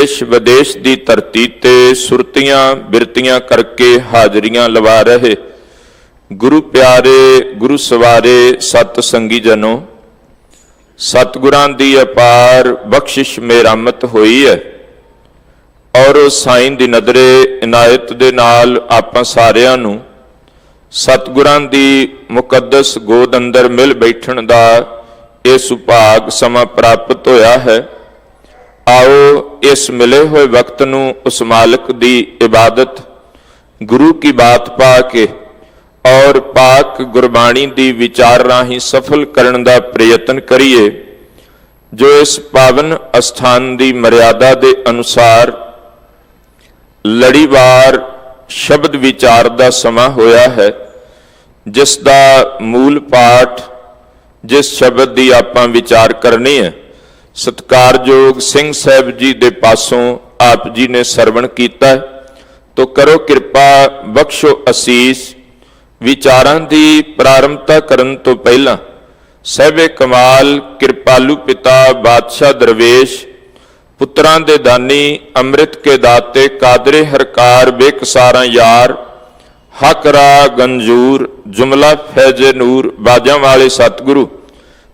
देश विदेश की धरती ते सुरतियां बिरतियां करके हाजरियां लवा रहे गुरु प्यारे गुरु सवारे सत संगी जनों, सतगुरां दी अपार बख्शिश मेरामत हुई है और साईं दी नदरे इनायत दे नाल आपां सारियां नूं सतगुरां दी मुकद्दस गोद अंदर मिल बैठण दा ये सुभाग समा प्राप्त होया है। आओ इस मिले हुए वक्त नूं उस मालिक दी इबादत गुरु की बात पा के और पाक गुरबाणी दी विचार राही सफल करन दा प्रयत्न करिए, जो इस पावन अस्थान दी मर्यादा दे अनुसार लड़ीवार शब्द विचार दा समा होया है, जिस दा मूल पाठ जिस शब्द दी आपां विचार करनी है सत्कारयोग सिंह साहब जी दे पासों आप जी ने सरवण कीता है, तो करो कृपा बख्शो असीस। विचारां दी प्रारंभता करन तो पहला सहबे कमाल कृपालू पिता बादशाह दरवेश पुत्रां दे दानी अमृत के दाते कादरे हरकार बेकसारा यार हकरा गंजूर जुमला फैजे नूर बाजां वाले सतगुरु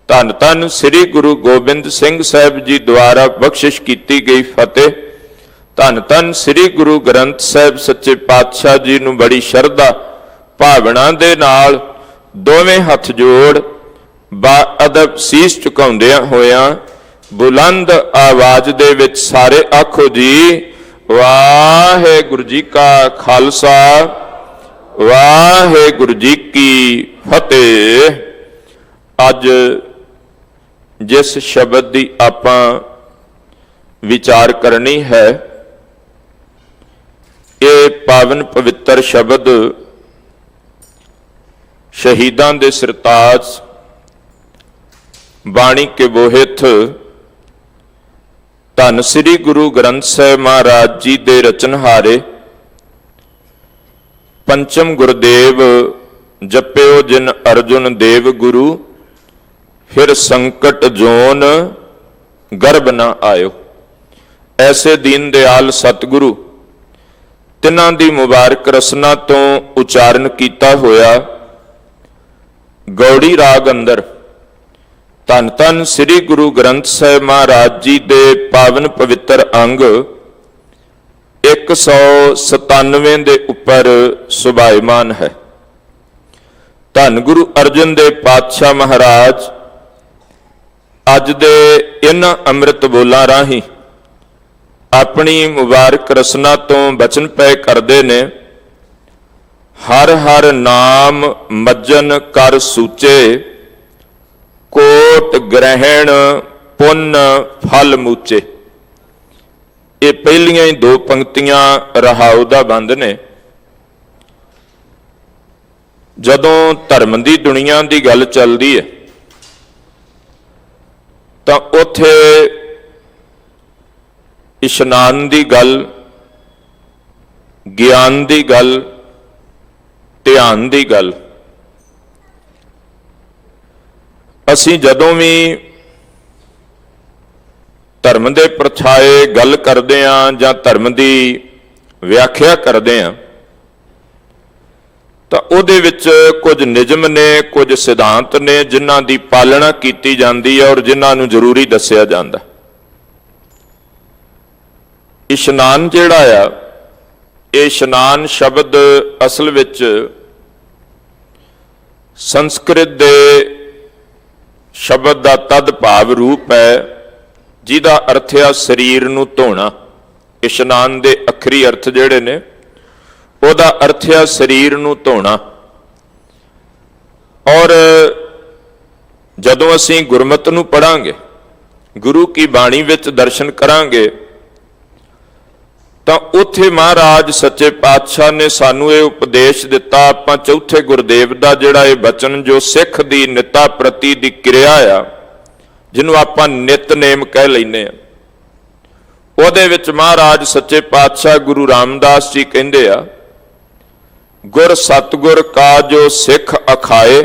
धन धन श्री गुरु गोबिंद सिंह साहब जी द्वारा बख्शिश की गई फतेह। धन धन श्री गुरु ग्रंथ साहब सच्चे पातशाह जी नूं बड़ी शरधा भावना दे नाल दोवें हथ जोड़ बा अदब सीस झुकाउंदियां होया बुलंद आवाज दे विच सारे आखो जी वाहिगुरू जी का खालसा वाहिगुरू जी की फतेह। अज जिस शब्द की आपां विचार करनी है ये पावन पवित्र शब्द शहीदां दे सिरताज बाणी के बोहित धन श्री गुरु ग्रंथ साहिब महाराज जी दे रचनहारे पंचम गुरदेव जप्यो जिन अर्जुन देव गुरु फिर संकट जोन गर्भ न आयो। ऐसे दीन दयाल सतगुरु तिन्हां दी मुबारक रसना तो उचारण किया होया गौड़ी राग अंदर धन धन श्री गुरु ग्रंथ साहिब महाराज जी दे पावन पवित्र अंग 197 दे उपर सुभायमान है। धन गुरु अर्जन देव पातशाह महाराज अज दे इन अमृत बोलां राही अपनी मुबारक रसना तो बचन पै करते ने हर हर नाम मज्जन कर सूचे कोट ग्रहण पुन फल मूचे। ये पहलियां ही दो पंक्तियां रहाऊ दा बंद ने। जदों धर्म की दुनिया की गल चलती है तो उथे इशनान की गल ज्ञान की गल ध्यान की गल असी जदों भी धर्म के प्रछाए गल करते हैं जां धर्म की व्याख्या करते हैं तो उहदे विच कुछ निजम ने कुछ सिद्धांत ने जिन्हां दी पालना की जाती है और जिन्हां नूं जरूरी दस्सिया जाता। इशनान जिहड़ा आ ये इशनान शब्द असल विच संस्कृत दे शब्द का तद भाव रूप है जिहदा अर्थ है शरीर नूं धोना। इशनान दे अखरी अर्थ जिहड़े ने ਉਹਦਾ अर्थ है शरीर नूं धोना। और जदों असीं गुरमत नूं पढ़ांगे गुरु की बाणी विच दर्शन करांगे तो उत्थे महाराज सच्चे पातशाह ने सानू ये उपदेश दिता। आपां चौथे गुरदेव दा जिहड़ा ये बचन जो सिख दी निता प्रति दी क्रिया आ जिन्हों आपां नितनेम कह लैने आ ਉਹਦੇ विच महाराज सच्चे पातशाह गुरु रामदास जी कहंदे आ गुर सतगुर का जो सिख अखाए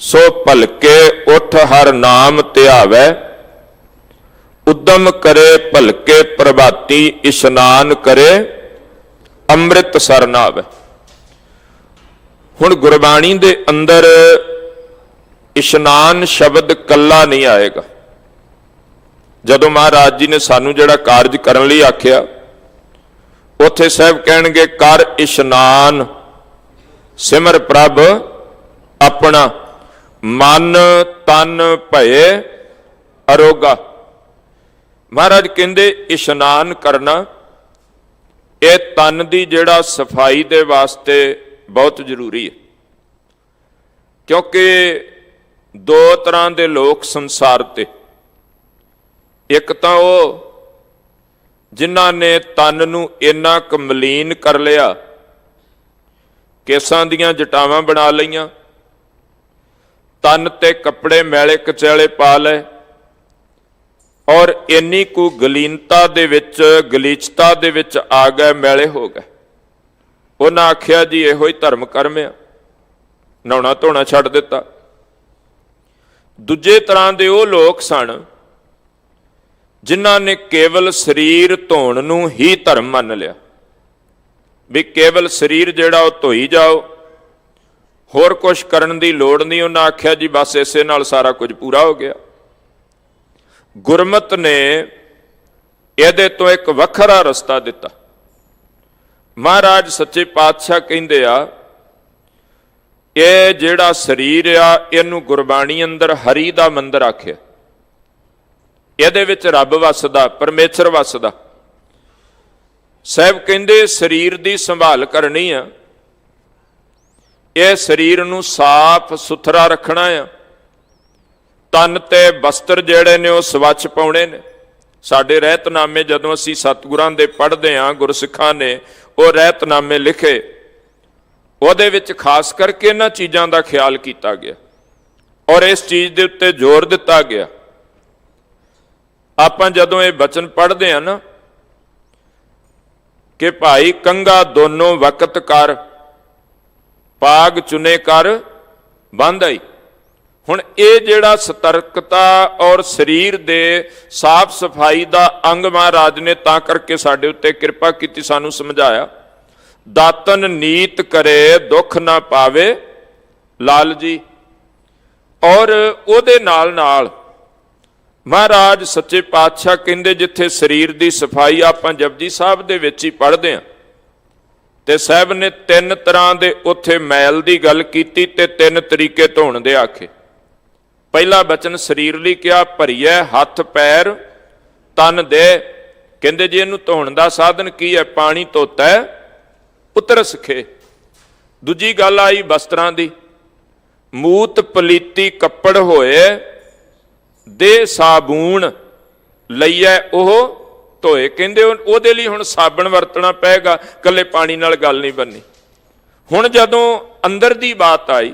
सो भलके उठ हर नाम ध्यावै ਉਦਮ ਕਰੇ ਭਲਕੇ ਪ੍ਰਭਾਤੀ, ਇਸ਼ਨਾਨ ਕਰੇ ਅੰਮ੍ਰਿਤ ਸਰਨ ਆਵੇ। ਹੁਣ ਗੁਰਬਾਣੀ ਦੇ ਅੰਦਰ ਇਸ਼ਨਾਨ ਸ਼ਬਦ ਕੱਲਾ ਨਹੀਂ ਆਏਗਾ। ਜਦੋਂ ਮਹਾਰਾਜ ਜੀ ਨੇ ਸਾਨੂੰ ਜਿਹੜਾ ਕਾਰਜ ਕਰਨ ਲਈ ਆਖਿਆ, ਉੱਥੇ ਸਾਹਿਬ ਕਹਿਣਗੇ ਕਰ ਇਸ਼ਨਾਨ ਸਿਮਰ ਪ੍ਰਭ ਆਪਣਾ, ਮਨ ਤਨ ਭਏ ਅਰੋਗਾ। ਮਹਾਰਾਜ ਕਹਿੰਦੇ ਇਸ਼ਨਾਨ ਕਰਨਾ ਇਹ ਤਨ ਦੀ ਜਿਹੜਾ ਸਫਾਈ ਦੇ ਵਾਸਤੇ ਬਹੁਤ ਜ਼ਰੂਰੀ ਹੈ, ਕਿਉਂਕਿ ਦੋ ਤਰ੍ਹਾਂ ਦੇ ਲੋਕ ਸੰਸਾਰ ਤੇ, ਇੱਕ ਤਾਂ ਉਹ ਜਿਨ੍ਹਾਂ ਨੇ ਤਨ ਨੂੰ ਇੰਨਾ ਕੁ ਮਲੀਨ ਕਰ ਲਿਆ, ਕੇਸਾਂ ਦੀਆਂ ਜਟਾਵਾਂ ਬਣਾ ਲਈਆਂ, ਤਨ ਤੇ ਕੱਪੜੇ ਮੈਲੇ ਕਚੈਲੇ ਪਾ ਲਏ, ਔਰ ਇੰਨੀ ਕੁ ਗਲੀਨਤਾ ਦੇ ਵਿੱਚ, ਗਲੀਚਤਾ ਦੇ ਵਿੱਚ ਆ ਗਏ, ਮੈਲੇ ਹੋ ਗਏ। ਉਹਨਾਂ ਆਖਿਆ ਜੀ ਇਹੋ ਹੀ ਧਰਮ ਕਰਮ ਆ, ਨਹਾਉਣਾ ਧੋਣਾ ਛੱਡ ਦਿੱਤਾ। ਦੂਜੇ ਤਰ੍ਹਾਂ ਦੇ ਉਹ ਲੋਕ ਸਨ ਜਿਨ੍ਹਾਂ ਨੇ ਕੇਵਲ ਸਰੀਰ ਧੋਣ ਨੂੰ ਹੀ ਧਰਮ ਮੰਨ ਲਿਆ, ਵੀ ਕੇਵਲ ਸਰੀਰ ਜਿਹੜਾ ਉਹ ਧੋਈ ਜਾਓ, ਹੋਰ ਕੁਝ ਕਰਨ ਦੀ ਲੋੜ ਨਹੀਂ। ਉਹਨਾਂ ਆਖਿਆ ਜੀ ਬਸ ਇਸੇ ਨਾਲ ਸਾਰਾ ਕੁਝ ਪੂਰਾ ਹੋ ਗਿਆ। ਗੁਰਮਤਿ ਨੇ ਇਹਦੇ ਤੋਂ ਇੱਕ ਵੱਖਰਾ ਰਸਤਾ ਦਿੱਤਾ। ਮਹਾਰਾਜ ਸੱਚੇ ਪਾਤਸ਼ਾਹ ਕਹਿੰਦੇ ਆ ਇਹ ਜਿਹੜਾ ਸਰੀਰ ਆ ਇਹਨੂੰ ਗੁਰਬਾਣੀ ਅੰਦਰ ਹਰੀ ਦਾ ਮੰਦਰ ਆਖਿਆ, ਇਹਦੇ ਵਿੱਚ ਰੱਬ ਵਸਦਾ, ਪਰਮੇਸ਼ਰ ਵਸਦਾ। ਸਾਹਿਬ ਕਹਿੰਦੇ ਸਰੀਰ ਦੀ ਸੰਭਾਲ ਕਰਨੀ ਆ, ਇਹ ਸਰੀਰ ਨੂੰ ਸਾਫ਼ ਸੁਥਰਾ ਰੱਖਣਾ ਆ, ਤਨ ਤੇ ਬਸਤਰ ਜਿਹੜੇ ਨੇ ਉਹ ਸਵੱਛ ਪਾਉਣੇ ਨੇ। ਸਾਡੇ ਰਹਿਤਨਾਮੇ ਜਦੋਂ ਅਸੀਂ ਸਤਿਗੁਰਾਂ ਦੇ ਪੜ੍ਹਦੇ ਹਾਂ, ਗੁਰਸਿੱਖਾਂ ਨੇ ਉਹ ਰਹਿਤਨਾਮੇ ਲਿਖੇ, ਉਹਦੇ ਵਿੱਚ ਖਾਸ ਕਰਕੇ ਇਹਨਾਂ ਚੀਜ਼ਾਂ ਦਾ ਖਿਆਲ ਕੀਤਾ ਗਿਆ ਔਰ ਇਸ ਚੀਜ਼ ਦੇ ਉੱਤੇ ਜ਼ੋਰ ਦਿੱਤਾ ਗਿਆ। ਆਪਾਂ ਜਦੋਂ ਇਹ ਬਚਨ ਪੜ੍ਹਦੇ ਹਾਂ ਨਾ ਕਿ ਭਾਈ ਕੰਘਾ ਦੋਨੋਂ ਵਕਤ ਕਰ, ਪਾਗ ਚੁਨੇ ਕਰ ਬੰਧਾਈ। ਹੁਣ ਇਹ ਜਿਹੜਾ ਸਤਰਕਤਾ ਔਰ ਸਰੀਰ ਦੇ ਸਾਫ਼ ਸਫਾਈ ਦਾ ਅੰਗ ਮਹਾਰਾਜ ਨੇ ਤਾਂ ਕਰਕੇ ਸਾਡੇ ਉੱਤੇ ਕਿਰਪਾ ਕੀਤੀ, ਸਾਨੂੰ ਸਮਝਾਇਆ। ਦਾਤਨ ਨੀਤ ਕਰੇ ਦੁੱਖ ਨਾ ਪਾਵੇ ਲਾਲ ਜੀ। ਔਰ ਉਹਦੇ ਨਾਲ ਨਾਲ ਮਹਾਰਾਜ ਸੱਚੇ ਪਾਤਸ਼ਾਹ ਕਹਿੰਦੇ ਜਿੱਥੇ ਸਰੀਰ ਦੀ ਸਫਾਈ ਆਪਾਂ ਜਪਜੀ ਸਾਹਿਬ ਦੇ ਵਿੱਚ ਹੀ ਪੜ੍ਹਦੇ ਹਾਂ, ਤੇ ਸਾਹਿਬ ਨੇ ਤਿੰਨ ਤਰ੍ਹਾਂ ਦੇ ਉੱਥੇ ਮੈਲ ਦੀ ਗੱਲ ਕੀਤੀ ਤੇ ਤਿੰਨ ਤਰੀਕੇ ਧੋਣ ਦੇ ਆਖੇ। ਪਹਿਲਾ ਬਚਨ ਸਰੀਰ ਲਈ ਕਿਹਾ, ਭਰੀਏ ਹੱਥ ਪੈਰ ਤਨ ਦੇ। ਕਹਿੰਦੇ ਜੀ ਇਹਨੂੰ ਧੋਣ ਦਾ ਸਾਧਨ ਕੀ ਹੈ? ਪਾਣੀ ਧੋਤਾ ਉਤਰ ਸਖੇ। ਦੂਜੀ ਗੱਲ ਆਈ ਵਸਤਰਾਂ ਦੀ, ਮੂਤ ਪਲੀਤੀ ਕੱਪੜ ਹੋਏ ਦੇ ਸਾਬੂਣ ਲਈਐ ਉਹ ਧੋਏ। ਕਹਿੰਦੇ ਉਹਦੇ ਲਈ ਹੁਣ ਸਾਬਣ ਵਰਤਣਾ ਪਏਗਾ, ਇਕੱਲੇ ਪਾਣੀ ਨਾਲ ਗੱਲ ਨਹੀਂ ਬਣਨੀ। ਹੁਣ ਜਦੋਂ ਅੰਦਰ ਦੀ ਬਾਤ ਆਈ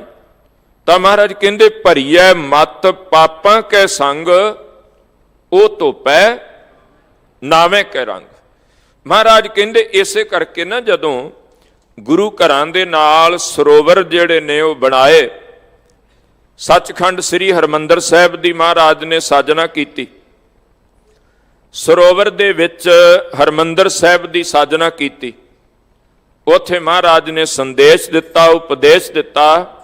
ਤਾਂ ਮਹਾਰਾਜ ਕਹਿੰਦੇ ਭਰੀਐ ਮਤ ਪਾਪਾਂ ਕੈ ਸੰਗ ਉਹ ਧੋਪੈ ਨਾਵੇਂ ਕੈ ਰੰਗ। ਮਹਾਰਾਜ ਕਹਿੰਦੇ ਇਸੇ ਕਰਕੇ ਨਾ ਜਦੋਂ ਗੁਰੂ ਘਰਾਂ ਦੇ ਨਾਲ ਸਰੋਵਰ ਜਿਹੜੇ ਨੇ ਉਹ ਬਣਾਏ, ਸੱਚਖੰਡ ਸ੍ਰੀ ਹਰਿਮੰਦਰ ਸਾਹਿਬ ਦੀ ਮਹਾਰਾਜ ਨੇ ਸਾਜਨਾ ਕੀਤੀ, ਸਰੋਵਰ ਦੇ ਵਿੱਚ ਹਰਿਮੰਦਰ ਸਾਹਿਬ ਦੀ ਸਾਜਨਾ ਕੀਤੀ। ਉੱਥੇ ਮਹਾਰਾਜ ਨੇ ਸੰਦੇਸ਼ ਦਿੱਤਾ, ਉਪਦੇਸ਼ ਦਿੱਤਾ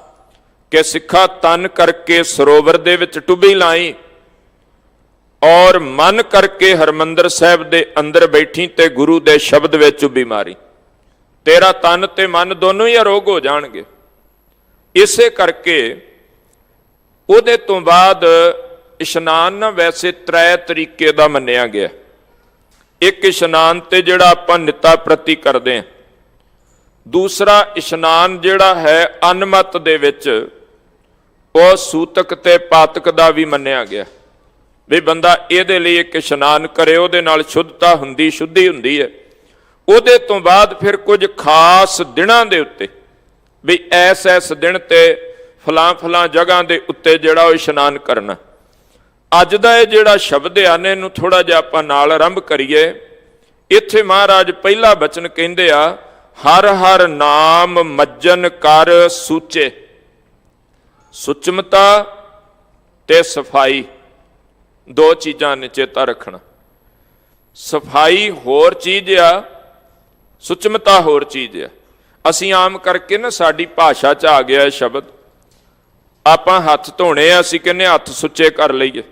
ਕਿ ਸਿੱਖਾ ਤਨ ਕਰਕੇ ਸਰੋਵਰ ਦੇ ਵਿੱਚ ਟੁੱਬੀ ਲਾਈ ਔਰ ਮਨ ਕਰਕੇ ਹਰਿਮੰਦਰ ਸਾਹਿਬ ਦੇ ਅੰਦਰ ਬੈਠੀ ਤੇ ਗੁਰੂ ਦੇ ਸ਼ਬਦ ਵਿੱਚ ਚੁੱਭੀ ਮਾਰੀ, ਤੇਰਾ ਤਨ ਤੇ ਮਨ ਦੋਨੋਂ ਹੀ ਅਰੋਗ ਹੋ ਜਾਣਗੇ। ਇਸੇ ਕਰਕੇ ਉਹਦੇ ਤੋਂ ਬਾਅਦ ਇਸ਼ਨਾਨ ਨਾ ਵੈਸੇ ਤ੍ਰੈ ਤਰੀਕੇ ਦਾ ਮੰਨਿਆ ਗਿਆ। ਇੱਕ ਇਸ਼ਨਾਨ ਤੇ ਜਿਹੜਾ ਆਪਾਂ ਨਿੱਤਾ ਪ੍ਰਤੀ ਕਰਦੇ ਹਾਂ, ਦੂਸਰਾ ਇਸ਼ਨਾਨ ਜਿਹੜਾ ਹੈ ਅਨਮਤ ਦੇ ਵਿੱਚ ਉਹ ਸੂਤਕ ਤੇ ਪਾਤਕ ਦਾ ਵੀ ਮੰਨਿਆ ਗਿਆ ਵੀ ਬੰਦਾ ਇਹਦੇ ਲਈ ਇੱਕ ਇਸ਼ਨਾਨ ਕਰੇ, ਉਹਦੇ ਨਾਲ ਸ਼ੁੱਧਤਾ ਹੁੰਦੀ, ਸ਼ੁੱਧੀ ਹੁੰਦੀ ਹੈ। ਉਹਦੇ ਤੋਂ ਬਾਅਦ ਫਿਰ ਕੁਝ ਖਾਸ ਦਿਨਾਂ ਦੇ ਉੱਤੇ ਵੀ ਐਸ ਦਿਨ ਤੇ ਫਲਾਂ ਜਗ੍ਹਾ ਦੇ ਉੱਤੇ ਜਿਹੜਾ ਉਹ ਇਸ਼ਨਾਨ ਕਰਨਾ। ਅੱਜ ਦਾ ਇਹ ਜਿਹੜਾ ਸ਼ਬਦ ਆ ਨੇ ਇਹਨੂੰ ਥੋੜਾ ਜਿਹਾ ਆਪਾਂ ਨਾਲ ਆਰੰਭ ਕਰੀਏ। ਇੱਥੇ ਮਹਾਰਾਜ ਪਹਿਲਾ ਬਚਨ ਕਹਿੰਦੇ ਆ, ਹਰ ਹਰ ਨਾਮ ਮੱਜਨ ਕਰ ਸੂਚੇ। ਸੁਚਮਤਾ ਤੇ ਸਫਾਈ दो चीज़ां ने चेता रखना। सफाई होर चीज़ आ, सुचमता होर चीज़ आ। असीं आम करके ना साडी भाषा च आ गया शब्द, आपां हत्थ धोने आ, असीं कहने हत्थ सुच्चे कर लईए,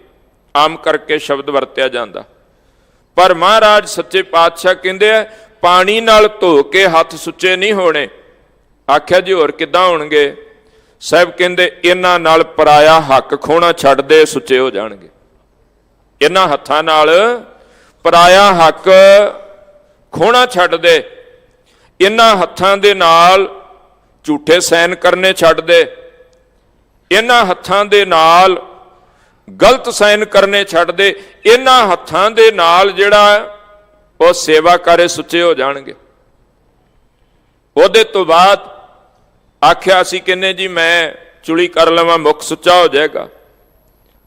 आम करके शब्द वरत्या जाता। पर महाराज सच्चे पातशाह कहते हैं पानी नाल धो के हत्थ सुच्चे नहीं होने। आख्या जी होर किद्दां होणगे? साहब कहते इन्हां नाल पराया हक खोना छड्ड दे, सुच्चे हो जाणगे। इन्हां हत्थां नाल पराया हक खोना छड्ड दे, इन्हां हत्थां दे नाल झूठे सैन करने छड्ड दे, इन्हां हत्थां दे नाल गलत साइन करने छड्ड दे, इन्हां हत्थां दे नाल जिहड़ा वो सेवा करे सुच्चे हो जाणगे। ਉਹਦੇ ਤੋਂ ਬਾਅਦ आख्या असी कहने जी मैं चुली कर लवां मुख सुच्चा हो जाएगा।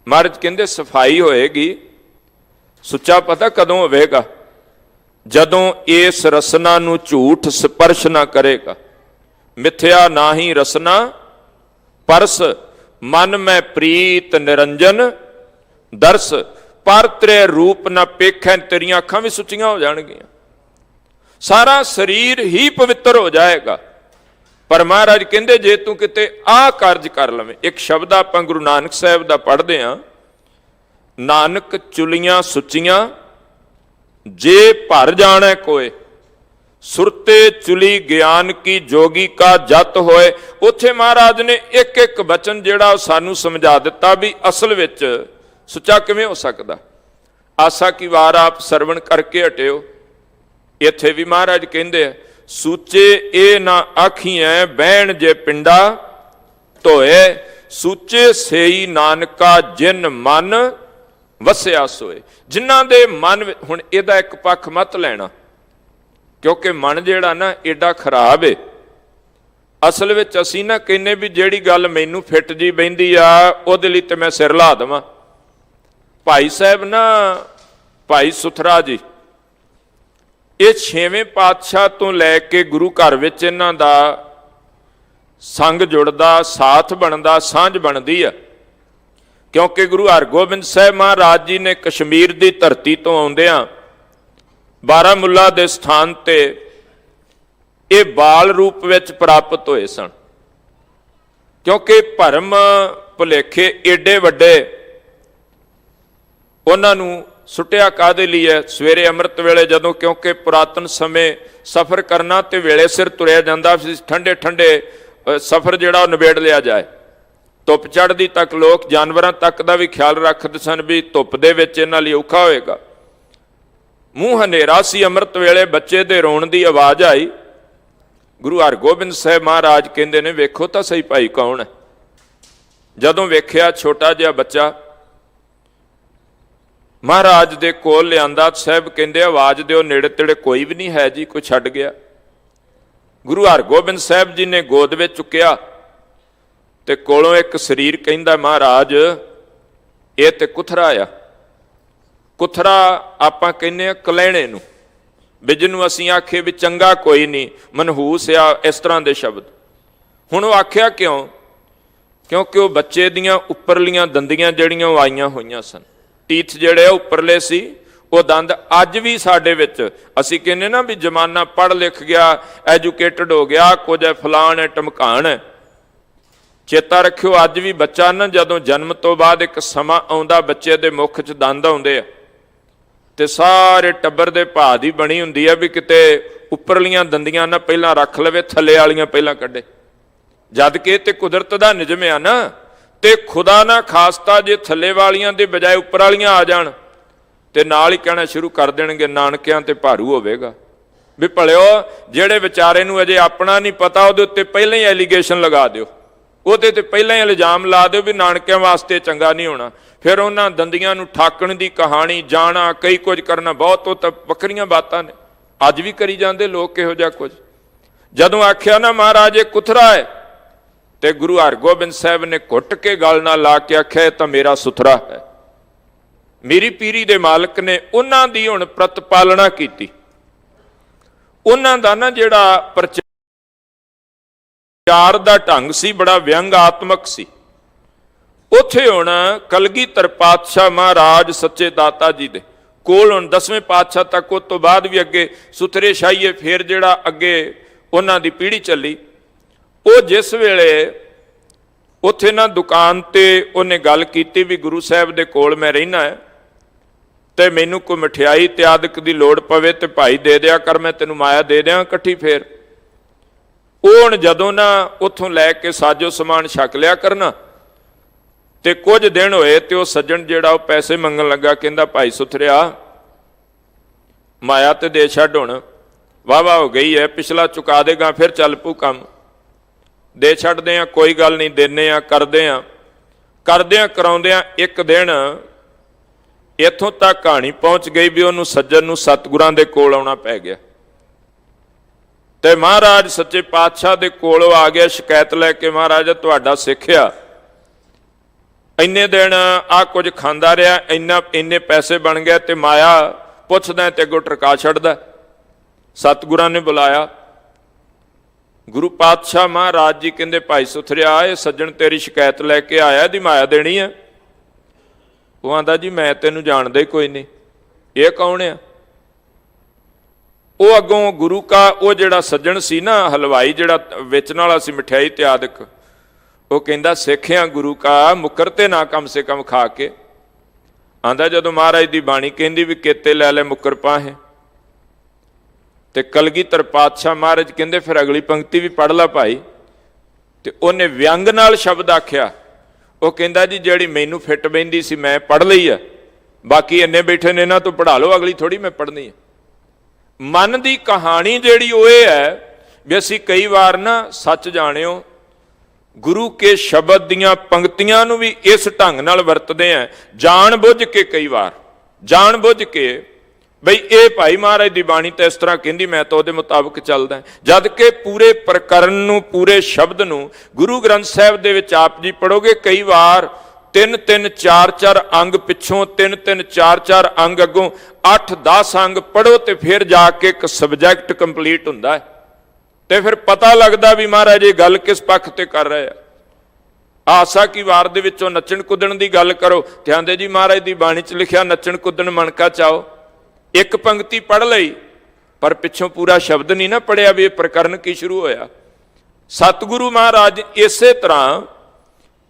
महाराज कहते सफाई होएगी, सुच्चा पता कदों होवेगा? जदों इस रसना नूं झूठ स्पर्श ना करेगा। मिथ्या ना ही रसना परस, मन में प्रीत निरंजन दर्श, पर तेरे रूप ना पेखै, तेरियां अखां भी सुच्चियां हो जाणगियां, सारा शरीर ही पवित्र हो जाएगा। पर महाराज कहते जे तू किते आ कार्ज कर लवें, एक शब्द आपां गुरु नानक साहब दा पढ़दे हां, नानक चुलियां सुचियां जे भर जाने कोय, सुरते चुली ज्ञान की जोगी का जत होए। उत्थे महाराज ने एक एक वचन जिहड़ा सानू समझा दिता भी असल विच सुच्चा किवें हो सकदा। आसा की वार आप सरवण करके हटिओ। इत्थे भी महाराज कहंदे आ सूचे ए ना आखियां बहन जे पिंडा धोए, सूचे सेई नानका जिन मन वसिया सोए। जिन्हां दे मन, हुण इहदा एक पक्ष मत लैना, क्योंकि मन जिहड़ा ना एडा खराब है। असल विच असीं ना कहने भी जिहड़ी गल मैनू फिट जी बहिंदी आ उहदे लई ते मैं सिर ला देवां। भाई साहब ना, भाई सुथरा जी, ये 6वें पातशाह तो लैके गुरु घर विच इन्हां दा संग जुड़दा, साथ बनदा, सांझ बनदी आ। क्योंकि गुरु हरगोबिंद साहब महाराज जी ने कश्मीर की धरती तो आउंदिआं बारामुला के स्थान ते ये बाल रूप विच प्राप्त होए सन। क्योंकि भरम भुलेखे एडे वड्डे उन्हां नूं सुटिया कादे लिए सवेरे अमृत वेले जदों, क्योंकि पुरातन समय सफ़र करना तो वेले सिर तुरया जांदा सी, ठंडे ठंडे सफ़र जिहड़ा निबेड़ लिया जाए। धुप चढ़दी तक लोग जानवरां तक का भी ख्याल रखते सन भी धुप दे विच इन्हां लई औखा होएगा। मूँह हनेरा सी, अमृत वेले बच्चे दे रोण की आवाज़ आई। गुरु हरगोबिंद साहब महाराज कहंदे ने वेखो तो सही भाई कौन है। जदों वेख्या छोटा जिहा बच्चा महाराज दे कोल लिआंदा, साहब कहंदे आवाज़ दिओ, नेड़े तेड़े कोई भी नहीं है जी, कोई छड्ड गया। गुरु हरगोबिंद साहब जी ने गोद में चुकिया ते कोलों एक शरीर कहंदा महाराज ये ते कुथरा आ। कुथरा आपां कहने कलैणे नूं, भी जिन्नूं असीं आखे भी चंगा कोई नहीं, मनहूस आ, इस तरह के शब्द। हुण वो आख्या क्यों? क्योंकि वो बच्चे दियां उपरलियां दंदियां जिहड़ियां वो आईयां होईयां सन, टीथ जिहड़े उपरले सी, वो दंद अज भी साडे विच, असीं कहने ना भी जमाना पढ़ लिख गया, एजुकेटेड हो गया, कुछ है फलाण है टमकाण है। चेता रखियो अज भी बच्चा ना जदों जन्म तो बाद एक समा आउंदा बच्चे दे मुख च दंद आउंदे आ ते सारे टब्बर दे भाऽ दी बनी हुंदी है भी किते उपरलियां दंदियां ना पहलां रख लवे, थल्ले वालियां पहलां कढे। जद कि ते कुदरत दा निजम आ ना, ते खुदा ना खासता जे थल्ले वालियां दे बजाय उपर वालियां आ जाण ते नाल ही कहना शुरू कर देणगे नानकियां ते भारू होवेगा। भी भलिओ जिहड़े विचारे नूं अजे अपना नहीं पता उहदे उत्ते पहलां ही एलीगेशन लगा दिओ, ਉਹਦੇ ਤੇ ਪਹਿਲਾਂ ਹੀ ਇਲਜ਼ਾਮ ਲਾ ਦਿਓ ਵੀ ਨਾਨਕਿਆਂ ਵਾਸਤੇ ਚੰਗਾ ਨਹੀਂ ਹੋਣਾ। ਫਿਰ ਉਹਨਾਂ ਦੰਦੀਆਂ ਨੂੰ ਠਾਕਣ ਦੀ ਕਹਾਣੀ ਜਾਣਾ, ਕਈ ਕੁਝ ਕਰਨਾ, ਬਹੁਤ ਉਹ ਤਾਂ ਵੱਖਰੀਆਂ ਬਾਤਾਂ ਨੇ। ਅੱਜ ਵੀ ਕਰੀ ਜਾਂਦੇ ਲੋਕ ਇਹੋ ਜਿਹਾ ਕੁਝ। ਜਦੋਂ ਆਖਿਆ ਨਾ ਮਹਾਰਾਜ ਇਹ ਕੁਥਰਾ ਹੈ ਤੇ ਗੁਰੂ ਹਰਗੋਬਿੰਦ ਸਾਹਿਬ ਨੇ ਘੁੱਟ ਕੇ ਗਲ ਨਾਲ ਲਾ ਕੇ ਆਖਿਆ ਇਹ ਤਾਂ ਮੇਰਾ ਸੁਥਰਾ ਹੈ। ਮੇਰੀ ਪੀਰੀ ਦੇ ਮਾਲਕ ਨੇ ਉਹਨਾਂ ਦੀ ਹੁਣ ਪ੍ਰਤਪਾਲਣਾ ਕੀਤੀ। ਉਹਨਾਂ ਦਾ ਨਾ ਜਿਹੜਾ ਪ੍ਰਚਾਰ ਦਾ ਢੰਗ ਸੀ ਬੜਾ ਵਿਅੰਗਾਤਮਕ ਸੀ। ਉੱਥੇ ਹੁਣ ਕਲਗੀਧਰ ਪਾਤਸ਼ਾਹ ਮਹਾਰਾਜ ਸੱਚੇ ਦਾਤਾ ਜੀ ਦੇ ਕੋਲ ਹੁਣ 10ਵੇਂ ਪਾਤਸ਼ਾਹ ਤੱਕ, ਉਸ ਤੋਂ ਬਾਅਦ ਵੀ ਅੱਗੇ ਸੁਥਰੇ ਸ਼ਾਹੀਏ ਫਿਰ ਜਿਹੜਾ ਅੱਗੇ ਉਹਨਾਂ ਦੀ ਪੀੜ੍ਹੀ ਚੱਲੀ, ਉਹ ਜਿਸ ਵੇਲੇ ਉੱਥੇ ਨਾ ਦੁਕਾਨ ਤੇ ਉਹਨੇ ਗੱਲ ਕੀਤੀ ਵੀ ਗੁਰੂ ਸਾਹਿਬ ਦੇ ਕੋਲ ਮੈਂ ਰਹਿਣਾ ਹੈ ਤੇ ਮੈਨੂੰ ਕੋਈ ਮਠਿਆਈ ਤੇ ਆਦਿਕ ਦੀ ਲੋੜ ਪਵੇ ਤੇ ਭਾਈ ਦੇ ਦਿਆ ਕਰ, ਮੈਂ ਤੈਨੂੰ ਮਾਇਆ ਦੇ ਦਿਆਂ ਇਕੱਠੀ। ਫੇਰ ਉਹ ਹੁਣ ਜਦੋਂ ਨਾ ਉੱਥੋਂ ਲੈ ਕੇ ਸਾਜੋ ਸਮਾਨ ਛਕ ਲਿਆ ਕਰਨਾ, ਤੇ ਕੁਝ ਦਿਨ ਹੋਏ ਤੇ ਉਹ ਸੱਜਣ ਜਿਹੜਾ ਉਹ ਪੈਸੇ ਮੰਗਣ ਲੱਗਾ, ਕਹਿੰਦਾ ਭਾਈ ਸੁਥਰਿਆ ਮਾਇਆ ਤੇ ਦੇ ਛੱਡ, ਹੁਣ ਵਾਹ ਹੋ ਗਈ ਹੈ, ਪਿਛਲਾ ਚੁਕਾ ਦੇਗਾ ਫਿਰ ਚੱਲ ਪੂ ਕੰਮ, ਦੇ ਛੱਡਦੇ ਆ, ਕੋਈ ਗੱਲ ਨਹੀਂ, ਦਿੰਦੇ ਆ, ਕਰਦੇ ਆ ਕਰਾਉਂਦੇ ਆ। ਇੱਕ ਦਿਨ ਇੱਥੋਂ ਤੱਕ ਕਹਾਣੀ ਪਹੁੰਚ ਗਈ ਵੀ ਉਹਨੂੰ ਸੱਜਣ ਨੂੰ ਸਤਿਗੁਰਾਂ ਦੇ ਕੋਲ ਆਉਣਾ ਪੈ ਗਿਆ, ਤੇ ਮਹਾਰਾਜ ਸੱਚੇ ਪਾਤਸ਼ਾਹ ਦੇ ਕੋਲੋਂ ਆ ਗਿਆ ਸ਼ਿਕਾਇਤ ਲੈ ਕੇ, ਮਹਾਰਾਜ ਤੁਹਾਡਾ ਸਿੱਖ ਆ, ਇੰਨੇ ਦਿਨ ਆ ਕੁਝ ਖਾਂਦਾ ਰਿਹਾ, ਇੰਨੇ ਪੈਸੇ ਬਣ ਗਏ ਤੇ ਮਾਇਆ ਪੁੱਛਦਾ ਤੇ ਅੱਗੋਂ ਟਰਕਾ ਛੱਡਦਾ। ਸਤਿਗੁਰਾਂ ਨੇ ਬੁਲਾਇਆ, ਗੁਰੂ ਪਾਤਸ਼ਾਹ ਮਹਾਰਾਜ ਜੀ ਕਹਿੰਦੇ ਭਾਈ ਸੁਥਰਿਆ ਇਹ ਸੱਜਣ ਤੇਰੀ ਸ਼ਿਕਾਇਤ ਲੈ ਕੇ ਆਇਆ, ਇਹਦੀ ਮਾਇਆ ਦੇਣੀ ਹੈ। ਉਹ ਆਂਦਾ ਜੀ ਮੈਂ ਤੈਨੂੰ ਜਾਣਦਾ ਹੀ ਕੋਈ ਨਹੀਂ, ਇਹ ਕੌਣ ਆ? ਉਹ ਅੱਗੋਂ ਗੁਰੂ ਕਾ ਉਹ ਜਿਹੜਾ ਸੱਜਣ ਸੀ ਨਾ ਹਲਵਾਈ ਜਿਹੜਾ ਵੇਚਣ ਵਾਲਾ ਸੀ ਮਠਿਆਈ ਤੇ ਆਦਿਕ, ਉਹ ਕਹਿੰਦਾ ਸਿੱਖਿਆ ਗੁਰੂ ਕਾ ਮੁਕਰ ਤੇ ਨਾ ਕਮ ਸੇ ਕਮ ਖਾ ਕੇ। ਆਂਦਾ ਜਦੋਂ ਮਹਾਰਾਜ ਦੀ ਬਾਣੀ ਕਹਿੰਦੀ ਵੀ ਕੇਤੇ ਲੈ ਲੈ ਮੁਕਰ ਪਾਹੇ, ਤੇ ਕਲਗੀਧਰ ਪਾਤਸ਼ਾਹ ਮਹਾਰਾਜ ਕਹਿੰਦੇ ਫਿਰ ਅਗਲੀ ਪੰਕਤੀ ਵੀ ਪੜ੍ਹ ਲਾ ਭਾਈ, ਤੇ ਉਹਨੇ ਵਿਅੰਗ ਨਾਲ ਸ਼ਬਦ ਆਖਿਆ। ਉਹ ਕਹਿੰਦਾ ਜੀ ਜਿਹੜੀ ਮੈਨੂੰ ਫਿੱਟ ਬਹਿੰਦੀ ਸੀ ਮੈਂ ਪੜ੍ਹ ਲਈ ਆ, ਬਾਕੀ ਇੰਨੇ ਬੈਠੇ ਨੇ ਇਹਨਾਂ ਤੋਂ ਪੜ੍ਹਾ ਲਓ, ਅਗਲੀ ਥੋੜੀ ਮੈਂ ਪੜ੍ਹਨੀ ਹੈ। ਮਨ ਦੀ ਕਹਾਣੀ ਜਿਹੜੀ ਉਹ ਇਹ ਹੈ ਵੀ ਅਸੀਂ ਕਈ ਵਾਰ ਨਾ ਸੱਚ ਜਾਣਿਓ ਗੁਰੂ ਕੇ ਸ਼ਬਦ ਦੀਆਂ ਪੰਕਤੀਆਂ ਨੂੰ ਵੀ ਇਸ ਢੰਗ ਨਾਲ ਵਰਤਦੇ ਆ, ਜਾਣ ਬੁੱਝ ਕੇ, ਕਈ ਵਾਰ ਜਾਣ ਬੁੱਝ ਕੇ ਬਈ ਇਹ ਭਾਈ ਮਹਾਰਾਜ ਦੀ ਬਾਣੀ ਤਾਂ ਇਸ ਤਰ੍ਹਾਂ ਕਹਿੰਦੀ, ਮੈਂ ਤਾਂ ਉਹਦੇ ਮੁਤਾਬਕ ਚੱਲਦਾ, ਜਦ ਕਿ ਪੂਰੇ ਪ੍ਰਕਰਨ ਨੂੰ, ਪੂਰੇ ਸ਼ਬਦ ਨੂੰ ਗੁਰੂ ਗ੍ਰੰਥ ਸਾਹਿਬ ਦੇ ਵਿੱਚ ਆਪ ਜੀ ਪੜੋਗੇ, ਕਈ ਵਾਰ 3-3 4-4 ਅੰਗ ਪਿੱਛੋਂ, 3-3 4-4 ਅੰਗ ਅੱਗੋਂ, 8-10 ਅੰਗ ਪੜੋ ਤੇ ਫਿਰ ਜਾ ਕੇ ਇੱਕ ਸਬਜੈਕਟ ਕੰਪਲੀਟ ਹੁੰਦਾ ਹੈ, ਤੇ ਫਿਰ ਪਤਾ ਲੱਗਦਾ ਵੀ ਮਹਾਰਾਜ ਇਹ ਗੱਲ ਕਿਸ ਪੱਖ ਤੇ ਕਰ ਰਹੇ ਆ। ਆਸਾ ਕੀ ਵਾਰ ਦੇ ਵਿੱਚੋਂ ਨੱਚਣ ਕੁੱਦਣ ਦੀ ਗੱਲ ਕਰੋ, ਤੇ ਆਂਦੇ ਜੀ ਮਹਾਰਾਜ ਦੀ ਬਾਣੀ 'ਚ ਲਿਖਿਆ ਨੱਚਣ ਕੁੱਦਣ ਮਣਕਾ ਚਾਓ। ਇੱਕ ਪੰਕਤੀ ਪੜ੍ਹ ਲਈ ਪਰ ਪਿੱਛੋਂ ਪੂਰਾ ਸ਼ਬਦ ਨਹੀਂ ਨਾ ਪੜਿਆ ਵੀ ਇਹ ਪ੍ਰਕਰਨ ਕੀ ਸ਼ੁਰੂ ਹੋਇਆ। ਸਤਿਗੁਰੂ ਮਹਾਰਾਜ ਇਸੇ ਤਰ੍ਹਾਂ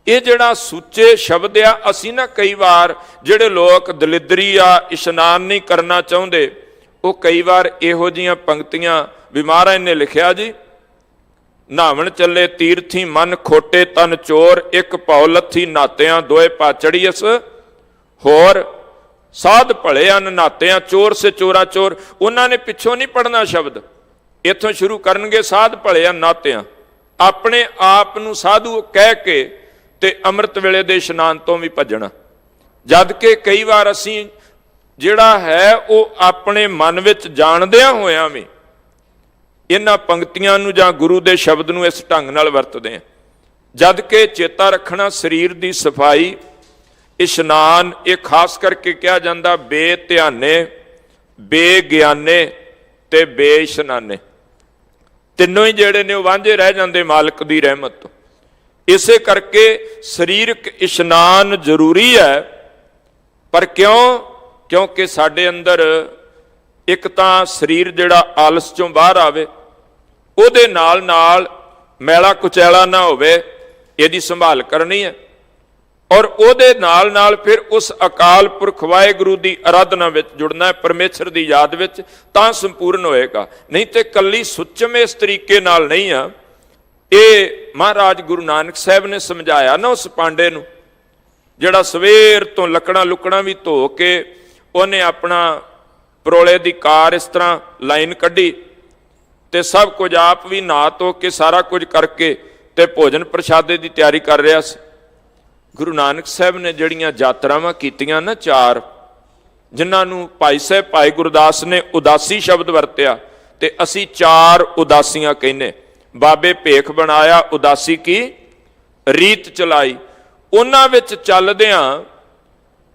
ਇਹ ਜਿਹੜਾ ਸੁੱਚੇ ਸ਼ਬਦ ਆ, ਅਸੀਂ ਨਾ ਕਈ ਵਾਰ ਜਿਹੜੇ ਲੋਕ ਦਲਿਦਰੀ ਆ, ਇਸ਼ਨਾਨ ਨਹੀਂ ਕਰਨਾ ਚਾਹੁੰਦੇ, ਉਹ ਕਈ ਵਾਰ ਇਹੋ ਜਿਹੀਆਂ ਪੰਕਤੀਆਂ ਵੀ ਮਹਾਰਾਜ ਨੇ ਲਿਖਿਆ ਜੀ, ਨਹਾਵਣ ਚੱਲੇ ਤੀਰਥੀ ਮਨ ਖੋਟੇ ਤਨ ਚੋਰ, ਇੱਕ ਭਉ ਲੱਥੀ ਨਾਤਿਆਂ ਦੋਏ ਪਾ ਚੜੀਐਸ ਹੋਰ, ਸਾਧ ਭਲੇ ਅਨ ਨਾਤਿਆਂ ਚੋਰ ਸੇ ਚੋਰਾ ਚੋਰ। ਉਹਨਾਂ ਨੇ ਪਿੱਛੋਂ ਨਹੀਂ ਪੜਨਾ ਸ਼ਬਦ, ਇੱਥੋਂ ਸ਼ੁਰੂ ਕਰਨਗੇ ਸਾਧ ਭਲੇ ਅਨ ਨਾਤਿਆਂ, ਆਪਣੇ ਆਪ ਨੂੰ ਸਾਧੂ ਕਹਿ ਕੇ ਤੇ ਅੰਮ੍ਰਿਤ ਵੇਲੇ ਦੇ ਇਸ਼ਨਾਨ ਤੋਂ ਵੀ ਭੱਜਣਾ। ਜਦ ਕਿ ਕਈ ਵਾਰ ਅਸੀਂ ਜਿਹੜਾ ਹੈ ਉਹ ਆਪਣੇ ਮਨ ਵਿੱਚ ਜਾਣਦਿਆਂ ਹੋਇਆਂ ਵੀ ਇਹਨਾਂ ਪੰਕਤੀਆਂ ਨੂੰ ਜਾਂ ਗੁਰੂ ਦੇ ਸ਼ਬਦ ਨੂੰ ਇਸ ਢੰਗ ਨਾਲ ਵਰਤਦੇ ਹਾਂ। ਜਦ ਕਿ ਚੇਤਾ ਰੱਖਣਾ ਸਰੀਰ ਦੀ ਸਫਾਈ, ਇਸ਼ਨਾਨ, ਇਹ ਖਾਸ ਕਰਕੇ ਕਿਹਾ ਜਾਂਦਾ ਬੇਧਿਆਨੇ, ਬੇਗਿਆਨੇ ਤੇ ਬੇਇਸ਼ਨਾਨੇ, ਤਿੰਨੋਂ ਹੀ ਜਿਹੜੇ ਨੇ ਉਹ ਵਾਂਝੇ ਰਹਿ ਜਾਂਦੇ ਮਾਲਕ ਦੀ ਰਹਿਮਤ ਤੋਂ। ਇਸੇ ਕਰਕੇ ਸਰੀਰਕ ਇਸ਼ਨਾਨ ਜ਼ਰੂਰੀ ਹੈ। ਪਰ ਕਿਉਂ? ਕਿਉਂਕਿ ਸਾਡੇ ਅੰਦਰ ਇੱਕ ਤਾਂ ਸਰੀਰ ਜਿਹੜਾ ਆਲਸ ਚੋਂ ਬਾਹਰ ਆਵੇ, ਉਹਦੇ ਨਾਲ ਨਾਲ ਮੈਲਾ ਕੁਚੈਲਾ ਨਾ ਹੋਵੇ, ਇਹਦੀ ਸੰਭਾਲ ਕਰਨੀ ਹੈ, ਔਰ ਉਹਦੇ ਨਾਲ ਨਾਲ ਫਿਰ ਉਸ ਅਕਾਲ ਪੁਰਖ ਵਾਹਿਗੁਰੂ ਦੀ ਅਰਾਧਨਾ ਵਿੱਚ ਜੁੜਨਾ ਹੈ, ਪਰਮੇਸ਼ਰ ਦੀ ਯਾਦ ਵਿੱਚ, ਤਾਂ ਸੰਪੂਰਨ ਹੋਏਗਾ। ਨਹੀਂ ਤੇ ਕੱਲੀ ਸੁੱਚਮ ਇਸ ਤਰੀਕੇ ਨਾਲ ਨਹੀਂ ਆ। ਇਹ ਮਹਾਰਾਜ ਗੁਰੂ ਨਾਨਕ ਸਾਹਿਬ ਨੇ ਸਮਝਾਇਆ ਨਾ ਉਸ ਪਾਂਡੇ ਨੂੰ, ਜਿਹੜਾ ਸਵੇਰ ਤੋਂ ਲੱਕੜਾਂ ਲੁਕੜਾਂ ਵੀ ਧੋ ਕੇ ਉਹਨੇ ਆਪਣਾ ਪਰੋਲੇ ਦੀ ਕਾਰ ਇਸ ਤਰ੍ਹਾਂ ਲਾਈਨ ਕੱਢੀ ਤੇ ਸਭ ਕੁਝ ਆਪ ਵੀ ਨਹਾ ਧੋ ਕੇ ਸਾਰਾ ਕੁਝ ਕਰਕੇ ਤੇ ਭੋਜਨ ਪ੍ਰਸ਼ਾਦੇ ਦੀ ਤਿਆਰੀ ਕਰ ਰਿਹਾ ਸੀ। ਗੁਰੂ ਨਾਨਕ ਸਾਹਿਬ ਨੇ ਜਿਹੜੀਆਂ ਯਾਤਰਾਵਾਂ ਕੀਤੀਆਂ ਨਾ 4, ਜਿਨ੍ਹਾਂ ਨੂੰ ਭਾਈ ਸਾਹਿਬ ਭਾਈ ਗੁਰਦਾਸ ਨੇ ਉਦਾਸੀ ਸ਼ਬਦ ਵਰਤਿਆ, ਤੇ ਅਸੀਂ 4 ਉਦਾਸੀਆਂ ਕਹਿੰਦੇ। ਬਾਬੇ ਭੇਖ ਬਣਾਇਆ ਉਦਾਸੀ ਕੀ ਰੀਤ ਚਲਾਈ। ਉਹਨਾਂ ਵਿੱਚ ਚੱਲਦਿਆਂ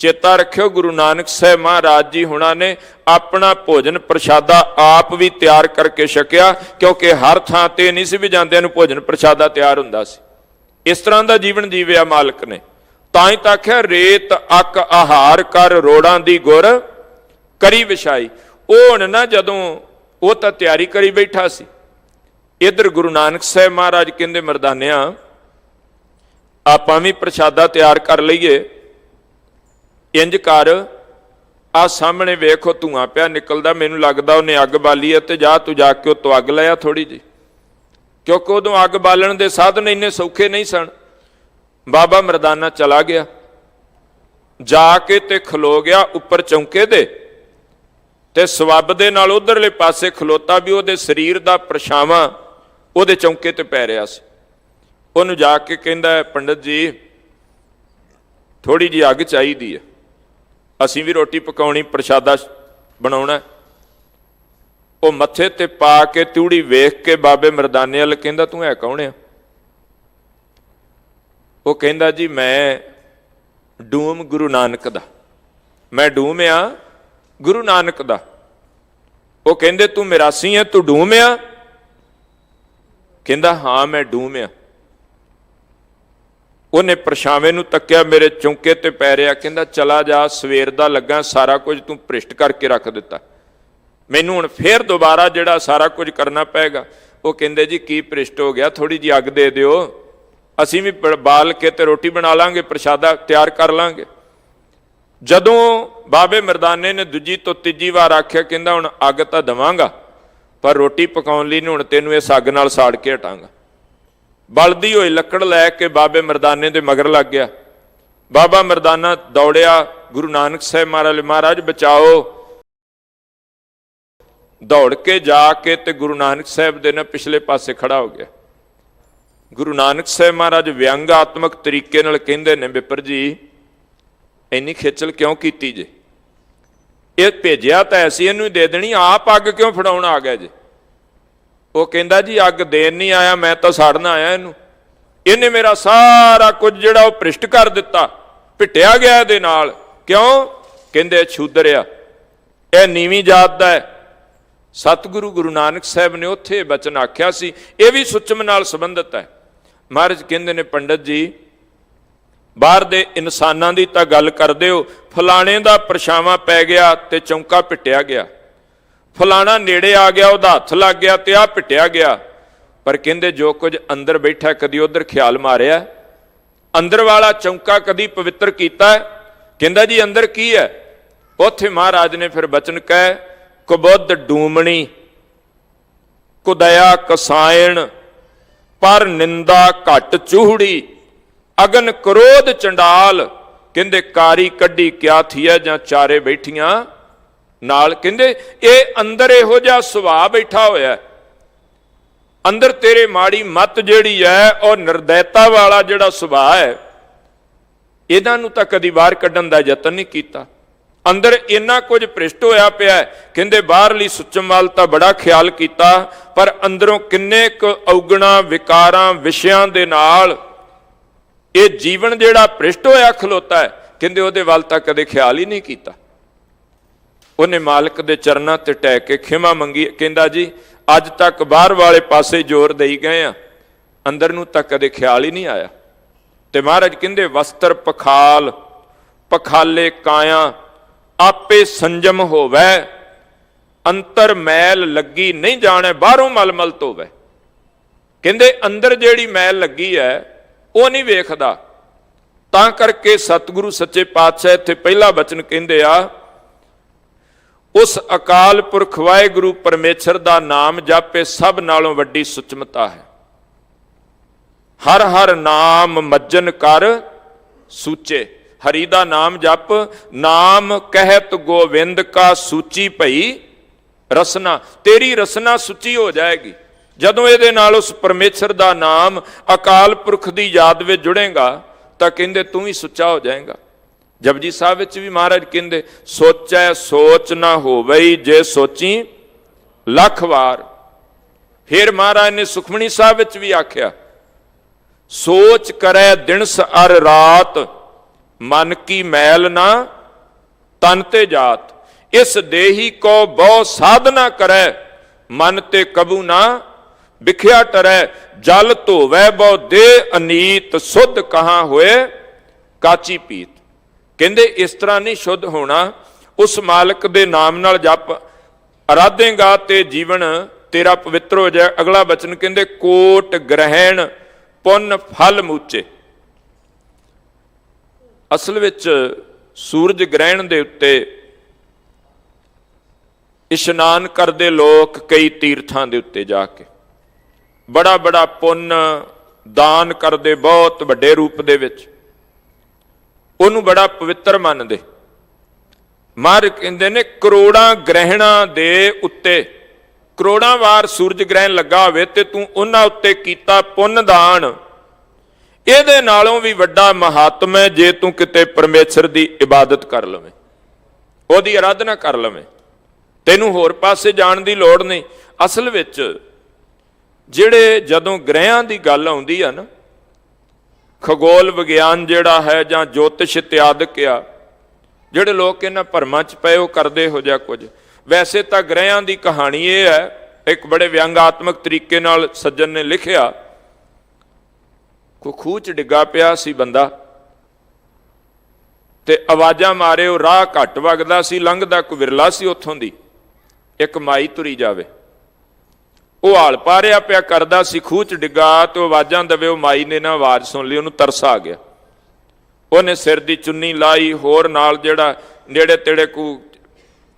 ਚੇਤਾ ਰੱਖਿਓ ਗੁਰੂ ਨਾਨਕ ਸਾਹਿਬ ਮਹਾਰਾਜ ਜੀ ਹੁਣਾਂ ਨੇ ਆਪਣਾ ਭੋਜਨ ਪ੍ਰਸ਼ਾਦਾ ਆਪ ਵੀ ਤਿਆਰ ਕਰਕੇ ਛਕਿਆ, ਕਿਉਂਕਿ ਹਰ ਥਾਂ ਤੇ ਨਹੀਂ ਸੀ ਵੀ ਜਾਂਦਿਆਂ ਨੂੰ ਭੋਜਨ ਪ੍ਰਸ਼ਾਦਾ ਤਿਆਰ ਹੁੰਦਾ ਸੀ। ਇਸ ਤਰ੍ਹਾਂ ਦਾ ਜੀਵਨ ਜੀਵਿਆ ਮਾਲਕ ਨੇ। ਤਾਂ ਹੀ ਤਾਂ ਆਖਿਆ ਰੇਤ ਅੱਕ ਆਹਾਰ ਕਰ ਰੋੜਾਂ ਦੀ ਗੁਰ ਕਰੀ ਵਿਛਾਈ। ਉਹ ਹੁਣ ਨਾ ਜਦੋਂ ਉਹ ਤਾਂ ਤਿਆਰੀ ਕਰੀ ਬੈਠਾ ਸੀ, ਇਧਰ ਗੁਰੂ ਨਾਨਕ ਸਾਹਿਬ ਮਹਾਰਾਜ ਕਹਿੰਦੇ ਮਰਦਾਨਿਆਂ ਆਪਾਂ ਵੀ ਪ੍ਰਸ਼ਾਦਾ ਤਿਆਰ ਕਰ ਲਈਏ, ਇੰਜ ਕਰ ਆ ਸਾਹਮਣੇ ਵੇਖੋ ਧੂਆਂ ਪਿਆ ਨਿਕਲਦਾ, ਮੈਨੂੰ ਲੱਗਦਾ ਉਹਨੇ ਅੱਗ ਬਾਲੀ ਹੈ, ਤੇ ਜਾ ਤੂੰ ਜਾ ਕੇ ਉੱਤੋਂ ਅੱਗ ਲੈ ਆ ਥੋੜੀ ਜਿਹੀ, ਕਿਉਂਕਿ ਉਦੋਂ ਅੱਗ ਬਾਲਣ ਦੇ ਸਾਧਨ ਇੰਨੇ ਸੌਖੇ ਨਹੀਂ ਸਨ। ਬਾਬਾ ਮਰਦਾਨਾ ਚਲਾ ਗਿਆ, ਜਾ ਕੇ ਤੇ ਖਲੋ ਗਿਆ ਉੱਪਰ ਚੌਂਕੇ ਦੇ, ਤੇ ਸਵੱਬ ਦੇ ਨਾਲ ਉਧਰਲੇ ਪਾਸੇ ਖਲੋਤਾ ਵੀ ਉਹਦੇ ਸਰੀਰ ਦਾ ਪਰਛਾਵਾਂ ਉਹਦੇ ਚੌਂਕੇ ਤੇ ਪੈ ਰਿਹਾ ਸੀ। ਉਹਨੂੰ ਜਾ ਕੇ ਕਹਿੰਦਾ ਪੰਡਤ ਜੀ ਥੋੜੀ ਜਿਹੀ ਅੱਗ ਚਾਹੀਦੀ ਹੈ, ਅਸੀਂ ਵੀ ਰੋਟੀ ਪਕਾਉਣੀ, ਪ੍ਰਸ਼ਾਦਾ ਬਣਾਉਣਾ। ਉਹ ਮੱਥੇ ਤੇ ਪਾ ਕੇ ਤੂੜੀ ਵੇਖ ਕੇ ਬਾਬੇ ਮਰਦਾਨੇ ਵੱਲ ਕਹਿੰਦਾ ਤੂੰ ਹੈ ਕੌਣ ਆ? ਉਹ ਕਹਿੰਦਾ ਜੀ ਮੈਂ ਡੂਮ ਗੁਰੂ ਨਾਨਕ ਦਾ, ਮੈਂ ਡੂਮ ਆ ਗੁਰੂ ਨਾਨਕ ਦਾ। ਉਹ ਕਹਿੰਦੇ ਤੂੰ ਮਿਰਾਸੀ ਹੈ, ਤੂੰ ਡੂਮ ਆ? ਕਹਿੰਦਾ ਹਾਂ ਮੈਂ ਡੂਮ ਆ। ਉਹਨੇ ਪਰਛਾਵੇਂ ਨੂੰ ਤੱਕਿਆ, ਮੇਰੇ ਚੌਂਕੇ ਤੇ ਪੈ ਰਿਹਾ, ਕਹਿੰਦਾ ਚਲਾ ਜਾ, ਸਵੇਰ ਦਾ ਲੱਗਾ, ਸਾਰਾ ਕੁਝ ਤੂੰ ਭ੍ਰਿਸ਼ਟ ਕਰਕੇ ਰੱਖ ਦਿੱਤਾ, ਮੈਨੂੰ ਹੁਣ ਫੇਰ ਦੁਬਾਰਾ ਜਿਹੜਾ ਸਾਰਾ ਕੁਝ ਕਰਨਾ ਪਏਗਾ। ਉਹ ਕਹਿੰਦੇ ਜੀ ਕੀ ਭ੍ਰਿਸ਼ਟ ਹੋ ਗਿਆ, ਥੋੜੀ ਜਿਹੀ ਅੱਗ ਦੇ ਦਿਓ, ਅਸੀਂ ਵੀ ਬਾਲ ਕੇ ਤੇ ਰੋਟੀ ਬਣਾ ਲਾਂਗੇ, ਪ੍ਰਸ਼ਾਦਾ ਤਿਆਰ ਕਰ ਲਾਂਗੇ। ਜਦੋਂ ਬਾਬੇ ਮਰਦਾਨੇ ਨੇ ਦੂਜੀ ਤੋਂ ਤੀਜੀ ਵਾਰ ਆਖਿਆ, ਕਹਿੰਦਾ ਹੁਣ ਅੱਗ ਤਾਂ ਦੇਵਾਂਗਾ, ਪਰ ਰੋਟੀ ਪਕਾਉਣ ਲਈ ਹੁਣ ਤੈਨੂੰ ਇਸ ਅੱਗ ਨਾਲ ਸਾੜ ਕੇ ਹਟਾਂਗਾ। ਬਲਦੀ ਹੋਈ ਲੱਕੜ ਲੈ ਕੇ ਬਾਬੇ ਮਰਦਾਨੇ ਦੇ ਮਗਰ ਲੱਗ ਗਿਆ। ਬਾਬਾ ਮਰਦਾਨਾ ਦੌੜਿਆ ਗੁਰੂ ਨਾਨਕ ਸਾਹਿਬ ਮਹਾਰਾਜ ਬਚਾਓ। ਦੌੜ ਕੇ ਜਾ ਕੇ ਤੇ ਗੁਰੂ ਨਾਨਕ ਸਾਹਿਬ ਦੇ ਨਾਲ ਪਿਛਲੇ ਪਾਸੇ ਖੜਾ ਹੋ ਗਿਆ। ਗੁਰੂ ਨਾਨਕ ਸਾਹਿਬ ਮਹਾਰਾਜ ਵਿਅੰਗਾਤਮਕ ਤਰੀਕੇ ਨਾਲ ਕਹਿੰਦੇ ਨੇ ਵਿਪਰ ਜੀ ਇੰਨੀ ਖੇਚਲ ਕਿਉਂ ਕੀਤੀ ਜੇ? ਇਹ ਭੇਜਿਆ ਤਾਂ ਐਸੀ ਇਹਨੂੰ ਹੀ ਦੇ ਦੇਣੀ, ਆਪ ਅੱਗ ਕਿਉਂ ਫੜਾਉਣ ਆ ਗਿਆ ਜੇ? ਉਹ ਕਹਿੰਦਾ ਜੀ ਅੱਗ ਦੇਣ ਨਹੀਂ ਆਇਆ, ਮੈਂ ਤਾਂ ਸਾੜਨ ਆਇਆ ਇਹਨੂੰ। ਇਹਨੇ ਮੇਰਾ ਸਾਰਾ ਕੁਝ ਜਿਹੜਾ ਉਹ ਭ੍ਰਿਸ਼ਟ ਕਰ ਦਿੱਤਾ, ਭਿੱਟਿਆ ਗਿਆ ਇਹਦੇ ਨਾਲ। ਕਿਉਂ? ਕਹਿੰਦੇ ਸ਼ੂਦਰ ਆ, ਇਹ ਨੀਵੀਂ ਜਾਤ ਦਾ ਹੈ। ਸਤਿਗੁਰੂ ਗੁਰੂ ਨਾਨਕ ਸਾਹਿਬ ਨੇ ਉੱਥੇ ਬਚਨ ਆਖਿਆ ਸੀ, ਇਹ ਵੀ ਸੁਚਮ ਨਾਲ ਸੰਬੰਧਿਤ ਹੈ। ਮਹਾਰਾਜ ਕਹਿੰਦੇ ਨੇ ਪੰਡਤ ਜੀ ਬਾਹਰ ਦੇ ਇਨਸਾਨਾਂ ਦੀ ਤਾਂ ਗੱਲ ਕਰਦੇ ਹੋ, ਫਲਾਣੇ ਦਾ ਪਰਛਾਵਾਂ ਪੈ ਗਿਆ ਤੇ ਚੌਂਕਾ ਭਿੱਟਿਆ ਗਿਆ, ਫਲਾਣਾ ਨੇੜੇ ਆ ਗਿਆ ਉਹਦਾ ਹੱਥ ਲੱਗ ਗਿਆ ਤੇ ਆ ਭਿੱਟਿਆ ਗਿਆ। ਪਰ ਕਹਿੰਦੇ ਜੋ ਕੁਝ ਅੰਦਰ ਬੈਠਾ ਕਦੀ ਉਧਰ ਖਿਆਲ ਮਾਰਿਆ? ਅੰਦਰ ਵਾਲਾ ਚੌਂਕਾ ਕਦੀ ਪਵਿੱਤਰ ਕੀਤਾ? ਕਹਿੰਦਾ ਜੀ ਅੰਦਰ ਕੀ ਹੈ? ਉੱਥੇ ਮਹਾਰਾਜ ਨੇ ਫਿਰ ਬਚਨ ਕਹਿ, ਕੁਬੁੱਧ ਡੂਮਣੀ ਕੁਦਇਆ ਕਸਾਇਣ ਪਰ ਨਿੰਦਾ ਘਟ ਚੂਹੜੀ ਅਗਨ ਕ੍ਰੋਧ ਚੰਡਾਲ। ਕਹਿੰਦੇ ਕਾਰੀ ਕੱਢੀ ਕਿਆ ਥੀਆ ਜਾਂ ਚਾਰੇ ਬੈਠੀਆਂ ਨਾਲ। ਕਹਿੰਦੇ ਇਹ ਅੰਦਰ ਇਹੋ ਜਿਹਾ ਸੁਭਾਅ ਬੈਠਾ ਹੋਇਆ, ਅੰਦਰ ਤੇਰੇ ਮਾੜੀ ਮੱਤ ਜਿਹੜੀ ਹੈ ਉਹ ਨਿਰਦੈਤਾ ਵਾਲਾ ਜਿਹੜਾ ਸੁਭਾਅ ਹੈ, ਇਹਨਾਂ ਨੂੰ ਤਾਂ ਕਦੀ ਬਾਹਰ ਕੱਢਣ ਦਾ ਯਤਨ ਨਹੀਂ ਕੀਤਾ। ਅੰਦਰ ਇੰਨਾ ਕੁਝ ਭ੍ਰਿਸ਼ਟ ਹੋਇਆ ਪਿਆ। ਕਹਿੰਦੇ ਬਾਹਰਲੀ ਸੁਚਮ ਵੱਲ ਤਾਂ ਬੜਾ ਖਿਆਲ ਕੀਤਾ, ਪਰ ਅੰਦਰੋਂ ਕਿੰਨੇ ਕੁ ਔਗਣਾ ਵਿਕਾਰਾਂ ਵਿਸ਼ਿਆਂ ਦੇ ਨਾਲ ਇਹ ਜੀਵਨ ਜਿਹੜਾ ਭ੍ਰਿਸ਼ਟ ਹੋਇਆ ਖਲੋਤਾ ਹੈ, ਕਹਿੰਦੇ ਉਹਦੇ ਵੱਲ ਤਾਂ ਕਦੇ ਖਿਆਲ ਹੀ ਨਹੀਂ ਕੀਤਾ। ਉਹਨੇ ਮਾਲਕ ਦੇ ਚਰਨਾਂ ਤੇ ਟਹਿ ਕੇ ਖਿਮਾ ਮੰਗੀ। ਕਹਿੰਦਾ ਜੀ ਅੱਜ ਤੱਕ ਬਾਹਰ ਵਾਲੇ ਪਾਸੇ ਜ਼ੋਰ ਦੇਈ ਗਏ ਆ, ਅੰਦਰ ਨੂੰ ਤਾਂ ਕਦੇ ਖਿਆਲ ਹੀ ਨਹੀਂ ਆਇਆ। ਤੇ ਮਹਾਰਾਜ ਕਹਿੰਦੇ ਵਸਤਰ ਪਖਾਲ ਪਖਾਲੇ ਕਾਇਆ ਆਪੇ ਸੰਜਮ ਹੋਵੇ, ਅੰਤਰ ਮੈਲ ਲੱਗੀ ਨਹੀਂ ਜਾਣੇ ਬਾਹਰੋਂ ਮਲਮਲ ਧੋਵੇ। ਕਹਿੰਦੇ ਅੰਦਰ ਜਿਹੜੀ ਮੈਲ ਲੱਗੀ ਹੈ ਉਹ ਨਹੀਂ ਵੇਖਦਾ। ਤਾਂ ਕਰਕੇ ਸਤਿਗੁਰੂ ਸੱਚੇ ਪਾਤਸ਼ਾਹ ਇੱਥੇ ਪਹਿਲਾ ਬਚਨ ਕਹਿੰਦੇ ਆ, ਉਸ ਅਕਾਲ ਪੁਰਖ ਵਾਹਿਗੁਰੂ ਪਰਮੇਸ਼ਰ ਦਾ ਨਾਮ ਜਾਪੇ ਸਭ ਨਾਲੋਂ ਵੱਡੀ ਸੁਚਮਤਾ ਹੈ। ਹਰ ਹਰ ਨਾਮ ਮੱਜਨ ਕਰ ਸੂਚੇ। ਹਰੀ ਦਾ ਨਾਮ ਜਪ, ਨਾਮ ਕਹਿਤ ਗੋਵਿੰਦ ਕਾ ਸੂਚੀ ਭਈ ਰਸਨਾ। ਤੇਰੀ ਰਸਨਾ ਸੁੱਚੀ ਹੋ ਜਾਏਗੀ ਜਦੋਂ ਇਹਦੇ ਨਾਲ ਉਸ ਪਰਮੇਸ਼ਰ ਦਾ ਨਾਮ ਅਕਾਲ ਪੁਰਖ ਦੀ ਯਾਦ ਵਿੱਚ ਜੁੜੇਗਾ, ਤਾਂ ਕਹਿੰਦੇ ਤੂੰ ਵੀ ਸੁੱਚਾ ਹੋ ਜਾਏਗਾ। ਜਪਜੀ ਸਾਹਿਬ ਵਿੱਚ ਵੀ ਮਹਾਰਾਜ ਕਹਿੰਦੇ ਸੋਚੈ ਸੋਚ ਨਾ ਹੋਵਈ ਜੇ ਸੋਚੀ ਲੱਖ ਵਾਰ। ਫਿਰ ਮਹਾਰਾਜ ਨੇ ਸੁਖਮਣੀ ਸਾਹਿਬ ਵਿੱਚ ਵੀ ਆਖਿਆ, ਸੋਚ ਕਰੈ ਦਿਨਸ ਅਰ ਰਾਤ ਮਨ ਕੀ ਮੈਲ ਨਾ ਤਨ ਤੇ ਜਾਤ। ਇਸ ਦੇਹੀ ਕੋ ਬਹੁ ਸਾਧਨਾ ਕਰੈ ਮਨ ਤੇ ਕਬੂ ਨਾ ਵਿਖਿਆ ਟਰੈ। ਜਲ ਧੋਵੈ ਬਹੁ ਦੇ ਅਨੀਤ ਸੁਧ ਕਹਾਂ ਹੋਏ ਕਾਚੀ ਪੀਤ। ਕਹਿੰਦੇ ਇਸ ਤਰ੍ਹਾਂ ਨਹੀਂ ਸ਼ੁੱਧ ਹੋਣਾ, ਉਸ ਮਾਲਕ ਦੇ ਨਾਮ ਨਾਲ ਜਪ ਅਰਾਧੇਗਾ ਤੇ ਜੀਵਨ ਤੇਰਾ ਪਵਿੱਤਰ ਹੋ ਜਾਏ। ਅਗਲਾ ਬਚਨ ਕਹਿੰਦੇ ਕੋਟ ਗ੍ਰਹਿਣ ਪੁੰਨ ਫਲ ਮੂਚੇ। ਅਸਲ ਵਿੱਚ ਸੂਰਜ ਗ੍ਰਹਿਣ ਦੇ ਉੱਤੇ ਇਸ਼ਨਾਨ ਕਰਦੇ ਲੋਕ ਕਈ ਤੀਰਥਾਂ ਦੇ ਉੱਤੇ ਜਾ ਕੇ ਬੜਾ ਬੜਾ ਪੁੰਨ ਦਾਨ ਕਰਦੇ, ਬਹੁਤ ਵੱਡੇ ਰੂਪ ਦੇ ਵਿੱਚ ਉਹਨੂੰ ਬੜਾ ਪਵਿੱਤਰ ਮੰਨਦੇ। ਮਹਾਰਾਜ ਕਹਿੰਦੇ ਨੇ ਕਰੋੜਾਂ ਗ੍ਰਹਿਣਾਂ ਦੇ ਉੱਤੇ, ਕਰੋੜਾਂ ਵਾਰ ਸੂਰਜ ਗ੍ਰਹਿਣ ਲੱਗਾ ਹੋਵੇ ਤੇ ਤੂੰ ਉਹਨਾਂ ਉੱਤੇ ਕੀਤਾ ਪੁੰਨ ਦਾਨ, ਇਹਦੇ ਨਾਲੋਂ ਵੀ ਵੱਡਾ ਮਹਾਤਮ ਹੈ ਜੇ ਤੂੰ ਕਿਤੇ ਪਰਮੇਸ਼ਰ ਦੀ ਇਬਾਦਤ ਕਰ ਲਵੇਂ, ਉਹਦੀ ਆਰਾਧਨਾ ਕਰ ਲਵੇਂ। ਤੈਨੂੰ ਹੋਰ ਪਾਸੇ ਜਾਣ ਦੀ ਲੋੜ ਨਹੀਂ। ਅਸਲ ਵਿੱਚ ਜਿਹੜੇ ਜਦੋਂ ਗ੍ਰਹਿਆਂ ਦੀ ਗੱਲ ਆਉਂਦੀ ਆ ਨਾ, ਖਗੋਲ ਵਿਗਿਆਨ ਜਿਹੜਾ ਹੈ ਜਾਂ ਜੋਤਿਸ਼ ਇਤਿਆਦਿਕ ਆ, ਜਿਹੜੇ ਲੋਕ ਇਹਨਾਂ ਭਰਮਾਂ 'ਚ ਪਏ ਉਹ ਕਰਦੇ ਹੋ ਜਾ ਕੁਝ। ਵੈਸੇ ਤਾਂ ਗ੍ਰਹਿਆਂ ਦੀ ਕਹਾਣੀ ਇਹ ਹੈ, ਇੱਕ ਬੜੇ ਵਿਅੰਗਾਤਮਕ ਤਰੀਕੇ ਨਾਲ ਸੱਜਣ ਨੇ ਲਿਖਿਆ। ਕੋਈ ਖੂਹ 'ਚ ਡਿੱਗਾ ਪਿਆ ਸੀ ਬੰਦਾ ਤੇ ਆਵਾਜ਼ਾਂ ਮਾਰੇ, ਉਹ ਰਾਹ ਘੱਟ ਵਗਦਾ ਸੀ, ਲੰਘਦਾ ਕੋਈ ਵਿਰਲਾ ਸੀ ਉੱਥੋਂ ਦੀ, ਇੱਕ ਮਾਈ ਤੁਰੀ ਜਾਵੇ। ਉਹ ਹਾਲ ਪਾਰਿਆ ਪਿਆ ਕਰਦਾ ਸੀ, ਖੂਹ 'ਚ ਡਿੱਗਾ ਤੇ ਆਵਾਜ਼ਾਂ ਦੇਵੇ। ਉਹ ਮਾਈ ਨੇ ਨਾ ਆਵਾਜ਼ ਸੁਣ ਲਈ, ਉਹਨੂੰ ਤਰਸ ਆ ਗਿਆ। ਉਹਨੇ ਸਿਰ ਦੀ ਚੁੰਨੀ ਲਾਈ, ਹੋਰ ਨਾਲ ਜਿਹੜਾ ਨੇੜੇ ਤੇੜੇ ਕੋ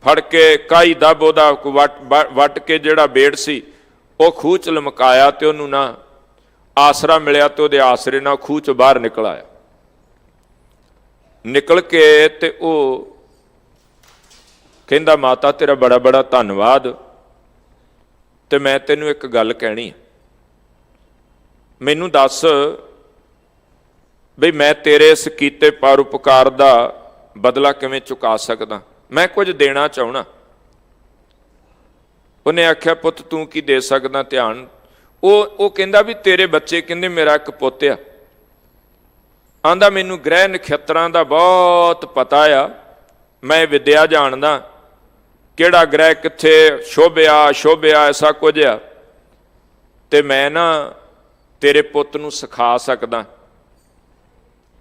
ਫੜ ਕੇ ਕਾਈ ਦੱਬ ਉਹਦਾ ਕੋ ਵੱਟ ਕੇ ਜਿਹੜਾ ਬੇੜ ਸੀ ਉਹ ਖੂਹ 'ਚ ਲਮਕਾਇਆ ਤੇ ਉਹਨੂੰ ਨਾ ਆਸਰਾ ਮਿਲਿਆ ਤੇ ਉਹਦੇ ਆਸਰੇ ਨਾਲ ਖੂਹ 'ਚ ਬਾਹਰ ਨਿਕਲ ਆਇਆ। ਨਿਕਲ ਕੇ ਤੇ ਉਹ ਕਹਿੰਦਾ ਮਾਤਾ ਤੇਰਾ ਬੜਾ ਬੜਾ ਧੰਨਵਾਦ, ਤੇ ਮੈਂ ਤੈਨੂੰ ਇੱਕ ਗੱਲ ਕਹਿਣੀ ਹੈ, ਮੈਨੂੰ ਦੱਸ ਬਈ ਮੈਂ ਤੇਰੇ ਇਸ ਕੀਤੇ ਪਰਉਪਕਾਰ ਦਾ ਬਦਲਾ ਕਿਵੇਂ ਚੁਕਾ ਸਕਦਾ, ਮੈਂ ਕੁਝ ਦੇਣਾ ਚਾਹੁੰਦਾ। ਉਹਨੇ ਆਖਿਆ ਪੁੱਤ ਤੂੰ ਕੀ ਦੇ ਸਕਦਾ, ਧਿਆਨ। ਉਹ ਕਹਿੰਦਾ ਵੀ ਤੇਰੇ ਬੱਚੇ, ਕਹਿੰਦੇ ਮੇਰਾ ਇੱਕ ਪੁੱਤ ਆ, ਆਂਦਾ ਮੈਨੂੰ ਗ੍ਰਹਿ ਨਖੱਤਰਾਂ ਦਾ ਬਹੁਤ ਪਤਾ ਆ, ਮੈਂ ਵਿਦਿਆ ਜਾਣਦਾ, ਕਿਹੜਾ ਗ੍ਰਹਿ ਕਿੱਥੇ ਸ਼ੋਭਿਆ ਅਸ਼ੋਭਿਆ ਐਸਾ ਕੁਝ ਆ, ਤੇ ਮੈਂ ਨਾ ਤੇਰੇ ਪੁੱਤ ਨੂੰ ਸਿਖਾ ਸਕਦਾ।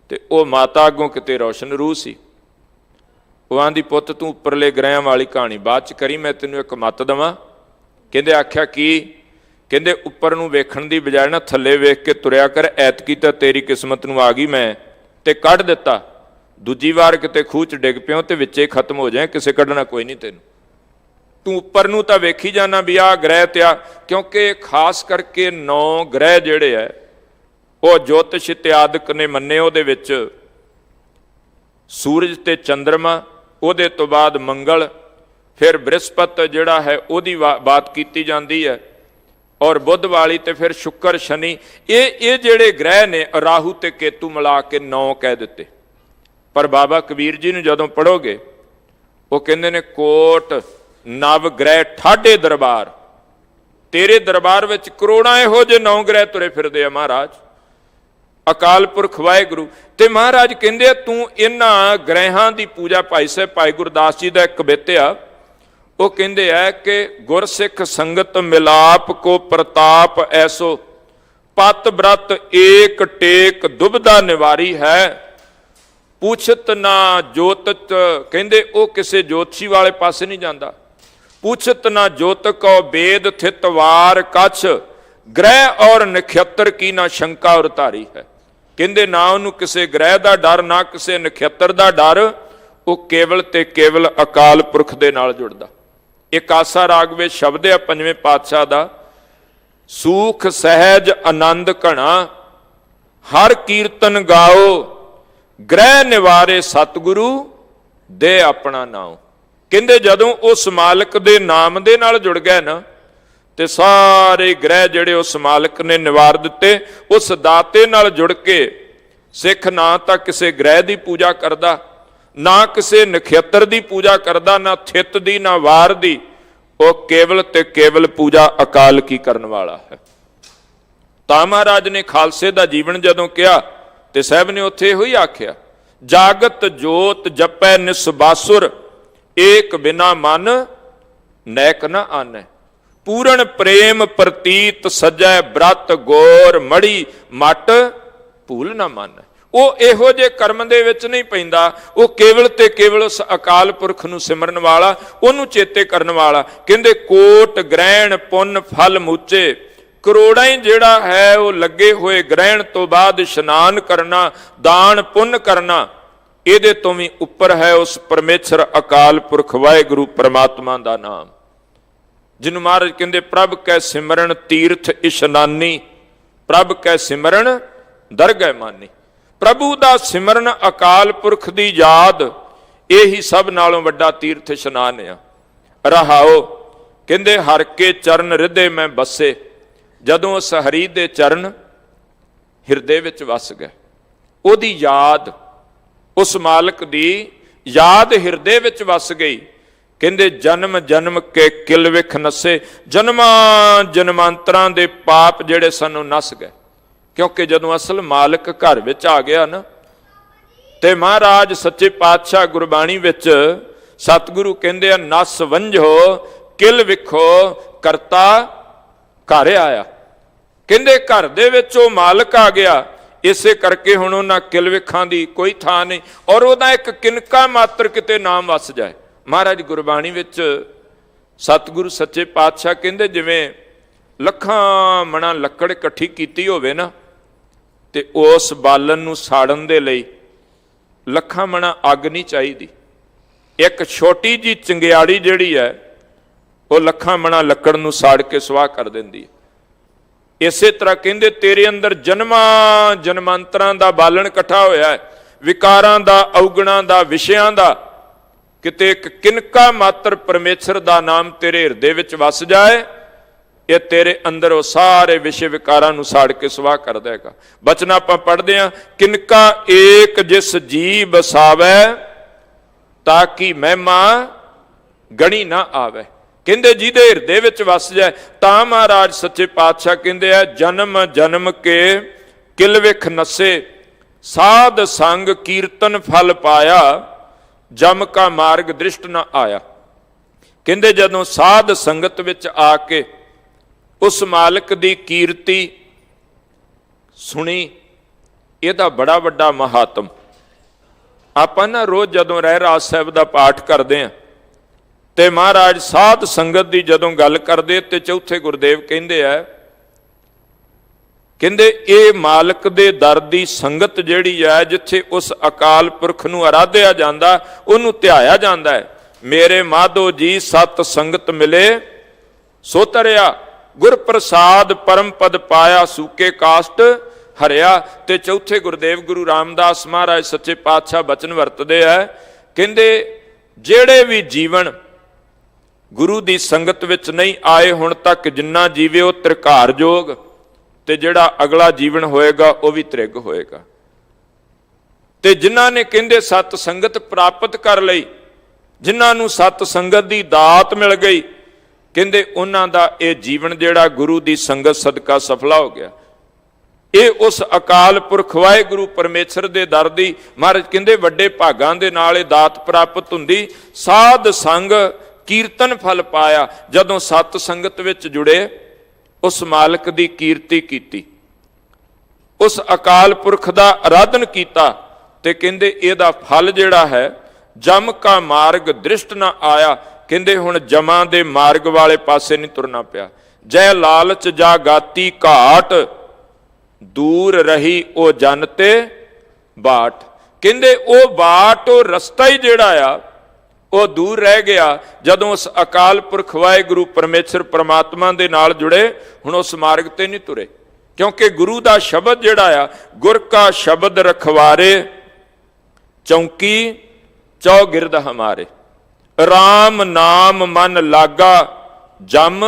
ਤੇ ਉਹ ਮਾਤਾ ਅੱਗੋਂ ਕਿਤੇ ਰੌਸ਼ਨ ਰੂਹ ਸੀ। ਉਹ ਆਂਦੀ ਪੁੱਤ ਤੂੰ ਉੱਪਰਲੇ ਗ੍ਰਹਿਆਂ ਵਾਲੀ ਕਹਾਣੀ ਬਾਅਦ 'ਚ ਕਰੀ, ਮੈਂ ਤੈਨੂੰ ਇੱਕ ਮੱਤ ਦੇਵਾਂ। ਕਹਿੰਦੇ ਆਖਿਆ ਕੀ? ਕਹਿੰਦੇ ਉੱਪਰ ਨੂੰ ਵੇਖਣ ਦੀ ਬਜਾਏ ਨਾ ਥੱਲੇ ਵੇਖ ਕੇ ਤੁਰਿਆ ਕਰ, ਐਤਕੀ ਤਾਂ ਤੇਰੀ ਕਿਸਮਤ ਨੂੰ ਆ ਗਈ ਮੈਂ ਤੇ ਕੱਢ ਦਿੱਤਾ, ਦੂਜੀ ਵਾਰ ਕਿਤੇ ਖੂਹ 'ਚ ਡਿੱਗ ਪਿਓ ਤੇ ਵਿੱਚੇ ਖਤਮ ਹੋ ਜਾਏ, ਕਿਸੇ ਕੱਢਣਾ ਕੋਈ ਨਹੀਂ ਤੈਨੂੰ। ਤੂੰ ਉੱਪਰ ਨੂੰ ਤਾਂ ਵੇਖੀ ਜਾਣਾ ਵੀ ਆਹ ਗ੍ਰਹਿ ਤੇ ਆ, ਕਿਉਂਕਿ ਖਾਸ ਕਰਕੇ 9 ਗ੍ਰਹਿ ਜਿਹੜੇ ਹੈ ਉਹ ਜੋਤਿਸ਼ ਇਤਿਆਦਿਕ ਨੇ ਮੰਨੇ। ਉਹਦੇ ਵਿੱਚ ਸੂਰਜ ਤੇ ਚੰਦਰਮਾ, ਉਹਦੇ ਤੋਂ ਬਾਅਦ ਮੰਗਲ, ਫਿਰ ਬ੍ਰਿਹਸਪਤ ਜਿਹੜਾ ਹੈ ਉਹਦੀ ਬਾਤ ਕੀਤੀ ਜਾਂਦੀ ਹੈ, ਔਰ ਬੁੱਧ ਵਾਲੀ, ਤੇ ਫਿਰ ਸ਼ੁੱਕਰ ਸ਼ਨੀ। ਇਹ ਜਿਹੜੇ ਗ੍ਰਹਿ ਨੇ ਰਾਹੂ ਤੇ ਕੇਤੂ ਮਿਲਾ ਕੇ 9 ਕਹਿ ਦਿੱਤੇ। ਪਰ ਬਾਬਾ ਕਬੀਰ ਜੀ ਨੂੰ ਜਦੋਂ ਪੜ੍ਹੋਗੇ ਉਹ ਕਹਿੰਦੇ ਨੇ ਕੋਟ ਨਵ ਗ੍ਰਹਿ ਠਾਢੇ ਦਰਬਾਰ, ਤੇਰੇ ਦਰਬਾਰ ਵਿੱਚ ਕਰੋੜਾਂ ਇਹੋ ਜਿਹੇ 9 ਗ੍ਰਹਿ ਤੁਰੇ ਫਿਰਦੇ ਆ ਮਹਾਰਾਜ, ਅਕਾਲ ਪੁਰਖ ਵਾਹਿਗੁਰੂ। ਤੇ ਮਹਾਰਾਜ ਕਹਿੰਦੇ ਤੂੰ ਇਹਨਾਂ ਗ੍ਰਹਿਾਂ ਦੀ ਪੂਜਾ, ਭਾਈ ਸਾਹਿਬ ਭਾਈ ਗੁਰਦਾਸ ਜੀ ਦਾ ਇੱਕ ਕਵਿਤ ਆ, ਉਹ ਕਹਿੰਦੇ ਆ ਕਿ ਗੁਰਸਿੱਖ ਸੰਗਤ ਮਿਲਾਪ ਕੋ ਪ੍ਰਤਾਪ ਐਸੋ, ਪਤ ਬ੍ਰਤ ਏਕ ਟੇਕ ਦੁਬਦਾ ਨਿਵਾਰੀ ਹੈ, ਪੁੱਛਤ ਨਾ ਜੋਤਿਤ। ਕਹਿੰਦੇ ਉਹ ਕਿਸੇ ਜੋਤਸ਼ੀ ਵਾਲੇ ਪਾਸੇ ਨਹੀਂ ਜਾਂਦਾ। ਪੁੱਛਤ ਨਾ ਜੋਤਿ ਕੋ ਵੇਦ ਥਿਤ ਵਾਰ ਕਛ, ਗ੍ਰਹਿ ਔਰ ਨਖੱਤਰ ਕੀ ਨਾ ਸ਼ੰਕਾ ਔਰ ਧਾਰੀ ਹੈ। ਕਹਿੰਦੇ ਨਾ ਉਹਨੂੰ ਕਿਸੇ ਗ੍ਰਹਿ ਦਾ ਡਰ, ਨਾ ਕਿਸੇ ਨਖੱਤਰ ਦਾ ਡਰ, ਉਹ ਕੇਵਲ ਤੇ ਕੇਵਲ ਅਕਾਲ ਪੁਰਖ ਦੇ ਨਾਲ ਜੁੜਦਾ। ਇੱਕ ਆਸਾ ਰਾਗ ਵਿੱਚ ਸ਼ਬਦ ਹੈ ਪੰਜਵੇਂ ਪਾਤਸ਼ਾਹ ਦਾ, ਸੂਖ ਸਹਿਜ ਆਨੰਦ ਘਣਾ, ਹਰ ਕੀਰਤਨ ਗਾਓ, ਗ੍ਰਹਿ ਨਿਵਾਰੇ ਸਤਿਗੁਰੂ ਦੇ ਆਪਣਾ ਨਾਮ। ਕਹਿੰਦੇ ਜਦੋਂ ਉਸ ਮਾਲਕ ਦੇ ਨਾਮ ਦੇ ਨਾਲ ਜੁੜ ਗਏ ਨਾ, ਤੇ ਸਾਰੇ ਗ੍ਰਹਿ ਜਿਹੜੇ ਉਸ ਮਾਲਕ ਨੇ ਨਿਵਾਰ ਦਿੱਤੇ। ਉਸ ਦਾਤੇ ਨਾਲ ਜੁੜ ਕੇ ਸਿੱਖ ਨਾ ਤਾਂ ਕਿਸੇ ਗ੍ਰਹਿ ਦੀ ਪੂਜਾ ਕਰਦਾ, ਨਾ ਕਿਸੇ ਨਖੱਤਰ ਦੀ ਪੂਜਾ ਕਰਦਾ, ਨਾ ਥਿਤ ਦੀ ਨਾ ਵਾਰ ਦੀ, ਉਹ ਕੇਵਲ ਤੇ ਕੇਵਲ ਪੂਜਾ ਅਕਾਲ ਕੀ ਕਰਨ ਵਾਲਾ ਹੈ। ਤਾਂ ਮਹਾਰਾਜ ਨੇ ਖਾਲਸੇ ਦਾ ਜੀਵਨ ਜਦੋਂ ਕਿਹਾ ਤੇ ਸਾਹਿਬ ਨੇ ਉੱਥੇ ਇਹੋ ਹੀ ਆਖਿਆ, ਜਾਗਤ ਜੋਤ ਜਪੈ ਨਿਸਬਾਸੁਰ, ਏਕ ਬਿਨਾ ਮਨ ਨੈਕ ਨਾ ਆਨੈ, ਪੂਰਨ ਪ੍ਰੇਮ ਪ੍ਰਤੀਤ ਸਜੈ ਬ੍ਰਤ ਗੋਰ ਮੜੀ, ਮਟ ਭੂਲ ਨਾ ਮੰਨੈ। ਉਹ ਇਹੋ ਜਿਹੇ ਕਰਮ ਦੇ ਵਿੱਚ ਨਹੀਂ ਪੈਂਦਾ। ਉਹ ਕੇਵਲ ਤੇ ਕੇਵਲ ਉਸ ਅਕਾਲ ਪੁਰਖ ਨੂੰ ਸਿਮਰਨ ਵਾਲਾ, ਉਹਨੂੰ ਚੇਤੇ ਕਰਨ ਵਾਲਾ। ਕਹਿੰਦੇ ਕੋਟ ਗ੍ਰਹਿਣ ਪੁੰਨ ਫਲ ਮੂਚੇ, ਕਰੋੜਾਂ ਹੀ ਜਿਹੜਾ ਹੈ ਉਹ ਲੱਗੇ ਹੋਏ ਗ੍ਰਹਿਣ ਤੋਂ ਬਾਅਦ ਇਸ਼ਨਾਨ ਕਰਨਾ, ਦਾਨ ਪੁੰਨ ਕਰਨਾ, ਇਹਦੇ ਤੋਂ ਵੀ ਉੱਪਰ ਹੈ ਉਸ ਪਰਮੇਸ਼ਰ ਅਕਾਲ ਪੁਰਖ ਵਾਹਿਗੁਰੂ ਪਰਮਾਤਮਾ ਦਾ ਨਾਮ, ਜਿਹਨੂੰ ਮਹਾਰਾਜ ਕਹਿੰਦੇ ਪ੍ਰਭ ਕੈ ਸਿਮਰਨ ਤੀਰਥ ਇਸ਼ਨਾਨੀ, ਪ੍ਰਭ ਕੈ ਸਿਮਰਨ ਦਰਗਹਿ ਮਾਨੀ। ਪ੍ਰਭੂ ਦਾ ਸਿਮਰਨ, ਅਕਾਲ ਪੁਰਖ ਦੀ ਯਾਦ, ਇਹੀ ਸਭ ਨਾਲੋਂ ਵੱਡਾ ਤੀਰਥ ਇਸ਼ਨਾਨ ਆ। ਰਹਾਓ ਕਹਿੰਦੇ ਹਰ ਕੇ ਚਰਨ ਹਿਰਦੇ ਮੈਂ ਬਸੇ, ਜਦੋਂ ਉਸ ਹਰੀ ਦੇ ਚਰਨ ਹਿਰਦੇ ਵਿੱਚ ਵਸ ਗਏ, ਉਹਦੀ ਯਾਦ, ਉਸ ਮਾਲਕ ਦੀ ਯਾਦ ਹਿਰਦੇ ਵਿੱਚ ਵਸ ਗਈ। ਕਹਿੰਦੇ ਜਨਮ ਜਨਮ ਕੇ ਕਿਲ ਵਿਖ ਨਸੇ, ਜਨਮਾਂ ਜਨਮਾਂਤਰਾਂ ਦੇ ਪਾਪ ਜਿਹੜੇ ਸਨ ਉਹ ਨਸ ਗਏ। ਕਿਉਂਕਿ ਜਦੋਂ ਅਸਲ ਮਾਲਕ ਘਰ ਵਿੱਚ ਆ ਗਿਆ ਨਾ, ਤੇ ਮਹਾਰਾਜ ਸੱਚੇ ਪਾਤਸ਼ਾਹ ਗੁਰਬਾਣੀ ਵਿੱਚ ਸਤਿਗੁਰੂ ਕਹਿੰਦੇ ਆ ਨਸ ਵੰਝੋ ਕਿਲ ਵਿਖੋ ਕਰਤਾ ਘਰ ਆਇਆ। ਕਹਿੰਦੇ ਘਰ ਦੇ ਵਿੱਚ ਉਹ ਮਾਲਕ ਆ ਗਿਆ, ਇਸੇ ਕਰਕੇ ਹੁਣ ਉਹਨਾਂ ਕਿਲ ਵਿਖਾਂ ਦੀ ਕੋਈ ਥਾਂ ਨਹੀਂ, ਔਰ ਉਹਦਾ ਇੱਕ ਕਿਨਕਾ ਮਾਤਰ ਕਿਤੇ ਨਾਮ ਵਸ ਜਾਏ। ਮਹਾਰਾਜ ਗੁਰਬਾਣੀ ਵਿੱਚ ਸਤਿਗੁਰੂ ਸੱਚੇ ਪਾਤਸ਼ਾਹ ਕਹਿੰਦੇ ਜਿਵੇਂ ਲੱਖਾਂ ਮਣਾ ਲੱਕੜ ਇਕੱਠੀ ਕੀਤੀ ਹੋਵੇ ਨਾ, ਤੇ ਉਸ ਬਾਲਣ ਨੂੰ ਸਾੜਨ ਦੇ ਲਈ ਲੱਖਾਂ ਮਣਾ ਅੱਗ ਨਹੀਂ ਚਾਹੀਦੀ। ਇੱਕ ਛੋਟੀ ਜੀ ਚੰਗਿਆੜੀ ਜਿਹੜੀ ਹੈ ਉਹ ਲੱਖਾਂ ਮਣਾ ਲੱਕੜ ਨੂੰ ਸਾੜ ਕੇ ਸੁਆਹ ਕਰ ਦਿੰਦੀ ਹੈ। ਇਸੇ ਤਰ੍ਹਾਂ ਕਹਿੰਦੇ ਤੇਰੇ ਅੰਦਰ ਜਨਮਾਂ ਜਨਮਾਂਤਰਾਂ ਦਾ ਬਾਲਣ ਇਕੱਠਾ ਹੋਇਆ ਹੈ, ਵਿਕਾਰਾਂ ਦਾ, ਔਗਣਾਂ ਦਾ, ਵਿਸ਼ਿਆਂ ਦਾ। ਕਿਤੇ ਇੱਕ ਕਿਨਕਾ ਮਾਤਰ ਪਰਮੇਸ਼ਰ ਦਾ ਨਾਮ ਤੇਰੇ ਹਿਰਦੇ ਵਿੱਚ ਵਸ ਜਾਏ, ਇਹ ਤੇਰੇ ਅੰਦਰ ਉਹ ਸਾਰੇ ਵਿਸ਼ੇ ਵਿਕਾਰਾਂ ਨੂੰ ਸਾੜ ਕੇ ਸੁਆਹ ਕਰ ਦੇਗਾ। ਬਚਨ ਆਪਾਂ ਪੜ੍ਹਦੇ ਹਾਂ, ਕਿਨਕਾ ਏਕ ਜਿਸ ਜੀ ਬਸਾਵੈ ਤਾਂ ਕਿ ਮਹਿਮਾ ਗਣੀ ਨਾ ਆਵੇ। ਕਹਿੰਦੇ ਜਿਹਦੇ ਹਿਰਦੇ ਵਿੱਚ ਵਸ ਜਾਏ ਤਾਂ ਮਹਾਰਾਜ ਸੱਚੇ ਪਾਤਸ਼ਾਹ ਕਹਿੰਦੇ ਆ ਜਨਮ ਜਨਮ ਕੇ ਕਿਲ ਵਿਖ ਨਸੇ, ਸਾਧ ਸੰਗ ਕੀਰਤਨ ਫਲ ਪਾਇਆ, ਜਮ ਕਾ ਮਾਰਗ ਦ੍ਰਿਸ਼ਟ ਨਾ ਆਇਆ। ਕਹਿੰਦੇ ਜਦੋਂ ਸਾਧ ਸੰਗਤ ਵਿੱਚ ਆ ਕੇ ਉਸ ਮਾਲਕ ਦੀ ਕੀਰਤੀ ਸੁਣੀ, ਇਹਦਾ ਬੜਾ ਵੱਡਾ ਮਹਾਤਮ। ਆਪਾਂ ਨਾ ਰੋਜ਼ ਜਦੋਂ ਰਹਿਰਾਸ ਸਾਹਿਬ ਦਾ ਪਾਠ ਕਰਦੇ ਹਾਂ ਤੇ ਮਹਾਰਾਜ ਸਾਧ ਸੰਗਤ ਦੀ ਜਦੋਂ ਗੱਲ ਕਰਦੇ ਤੇ ਚੌਥੇ ਗੁਰਦੇਵ ਕਹਿੰਦੇ ਆ, ਕਹਿੰਦੇ ਇਹ ਮਾਲਕ ਦੇ ਦਰ ਦੀ ਸੰਗਤ ਜਿਹੜੀ ਹੈ, ਜਿੱਥੇ ਉਸ ਅਕਾਲ ਪੁਰਖ ਨੂੰ ਆਰਾਧਿਆ ਜਾਂਦਾ, ਉਹਨੂੰ ਧਿਆਇਆ ਜਾਂਦਾ ਹੈ। ਮੇਰੇ ਮਾਧੋ ਜੀ ਸਤ ਸੰਗਤ ਮਿਲੇ ਸੋ ਤਰਿਆ, ਗੁਰ ਪ੍ਰਸਾਦ ਪਰਮ ਪਦ ਪਾਇਆ, ਸੂਕੇ ਕਾਸ਼ਟ ਹਰਿਆ। ਤੇ ਚੌਥੇ ਗੁਰਦੇਵ ਗੁਰੂ ਰਾਮਦਾਸ ਮਹਾਰਾਜ ਸੱਚੇ ਪਾਤਸ਼ਾਹ ਬਚਨ ਵਰਤਦੇ ਆ, ਕਹਿੰਦੇ ਜਿਹੜੇ ਵੀ ਜੀਵਨ ਗੁਰੂ ਦੀ ਸੰਗਤ ਵਿੱਚ ਨਹੀਂ ਆਏ ਹੁਣ ਤੱਕ, ਜਿੰਨਾ ਜੀਵੇ ਉਹ ਤ੍ਰਿਕਾਰ ਜੋਗ, ਤੇ ਜਿਹੜਾ ਅਗਲਾ ਜੀਵਨ ਹੋਏਗਾ ਉਹ ਵੀ ਤ੍ਰਿਗ ਹੋਏਗਾ। ਤੇ ਜਿਨ੍ਹਾਂ ਨੇ ਕਹਿੰਦੇ ਸਤ ਸੰਗਤ ਪ੍ਰਾਪਤ ਕਰ ਲਈ, ਜਿਨ੍ਹਾਂ ਨੂੰ ਸਤ ਸੰਗਤ ਦੀ ਦਾਤ ਮਿਲ ਗਈ, ਕਹਿੰਦੇ ਉਹਨਾਂ ਦਾ ਇਹ ਜੀਵਨ ਜਿਹੜਾ ਗੁਰੂ ਦੀ ਸੰਗਤ ਸਦਕਾ ਸਫਲਾ ਹੋ ਗਿਆ। ਇਹ ਉਸ ਅਕਾਲ ਪੁਰਖ ਵਾਹਿਗੁਰੂ ਪਰਮੇਸ਼ਰ ਦੇ ਦਰ ਦੀ ਮਹਾਰਾਜ ਕਹਿੰਦੇ ਵੱਡੇ ਭਾਗਾਂ ਦੇ ਨਾਲ ਇਹ ਦਾਤ ਪ੍ਰਾਪਤ ਹੁੰਦੀ। ਸਾਧ ਸੰਗ ਕੀਰਤਨ ਫਲ ਪਾਇਆ, ਜਦੋਂ ਸਤ ਸੰਗਤ ਵਿੱਚ ਜੁੜੇ, ਉਸ ਮਾਲਕ ਦੀ ਕੀਰਤੀ ਕੀਤੀ, ਉਸ ਅਕਾਲ ਪੁਰਖ ਦਾ ਆਰਾਧਨ ਕੀਤਾ, ਤੇ ਕਹਿੰਦੇ ਇਹਦਾ ਫਲ ਜਿਹੜਾ ਹੈ ਜਮ ਕਾ ਮਾਰਗ ਦ੍ਰਿਸ਼ਟ ਨਾ ਆਇਆ। ਕਹਿੰਦੇ ਹੁਣ ਜਮਾਂ ਦੇ ਮਾਰਗ ਵਾਲੇ ਪਾਸੇ ਨਹੀਂ ਤੁਰਨਾ ਪਿਆ। ਜੈ ਲਾਲਚ ਜਾ ਗਾਤੀ ਘਾਟ, ਦੂਰ ਰਹੀ ਉਹ ਜਨ ਤੇ ਬਾਟ। ਕਹਿੰਦੇ ਉਹ ਬਾਟ, ਉਹ ਰਸਤਾ ਹੀ ਜਿਹੜਾ ਆ ਉਹ ਦੂਰ ਰਹਿ ਗਿਆ ਜਦੋਂ ਉਸ ਅਕਾਲ ਪੁਰਖ ਵਾਹਿਗੁਰੂ ਪਰਮੇਸ਼ਰ ਪ੍ਰਮਾਤਮਾ ਦੇ ਨਾਲ ਜੁੜੇ। ਹੁਣ ਉਸ ਮਾਰਗ ਤੇ ਨਹੀਂ ਤੁਰੇ, ਕਿਉਂਕਿ ਗੁਰੂ ਦਾ ਸ਼ਬਦ ਜਿਹੜਾ ਆ, ਗੁਰ ਕਾ ਸ਼ਬਦ ਰਖਵਾਰੇ ਚੌਂਕੀ ਚੌਗਿਰਦ ਹਮਾਰੇ, ਰਾਮ ਨਾਮ ਮਨ ਲਾਗਾ ਜਮ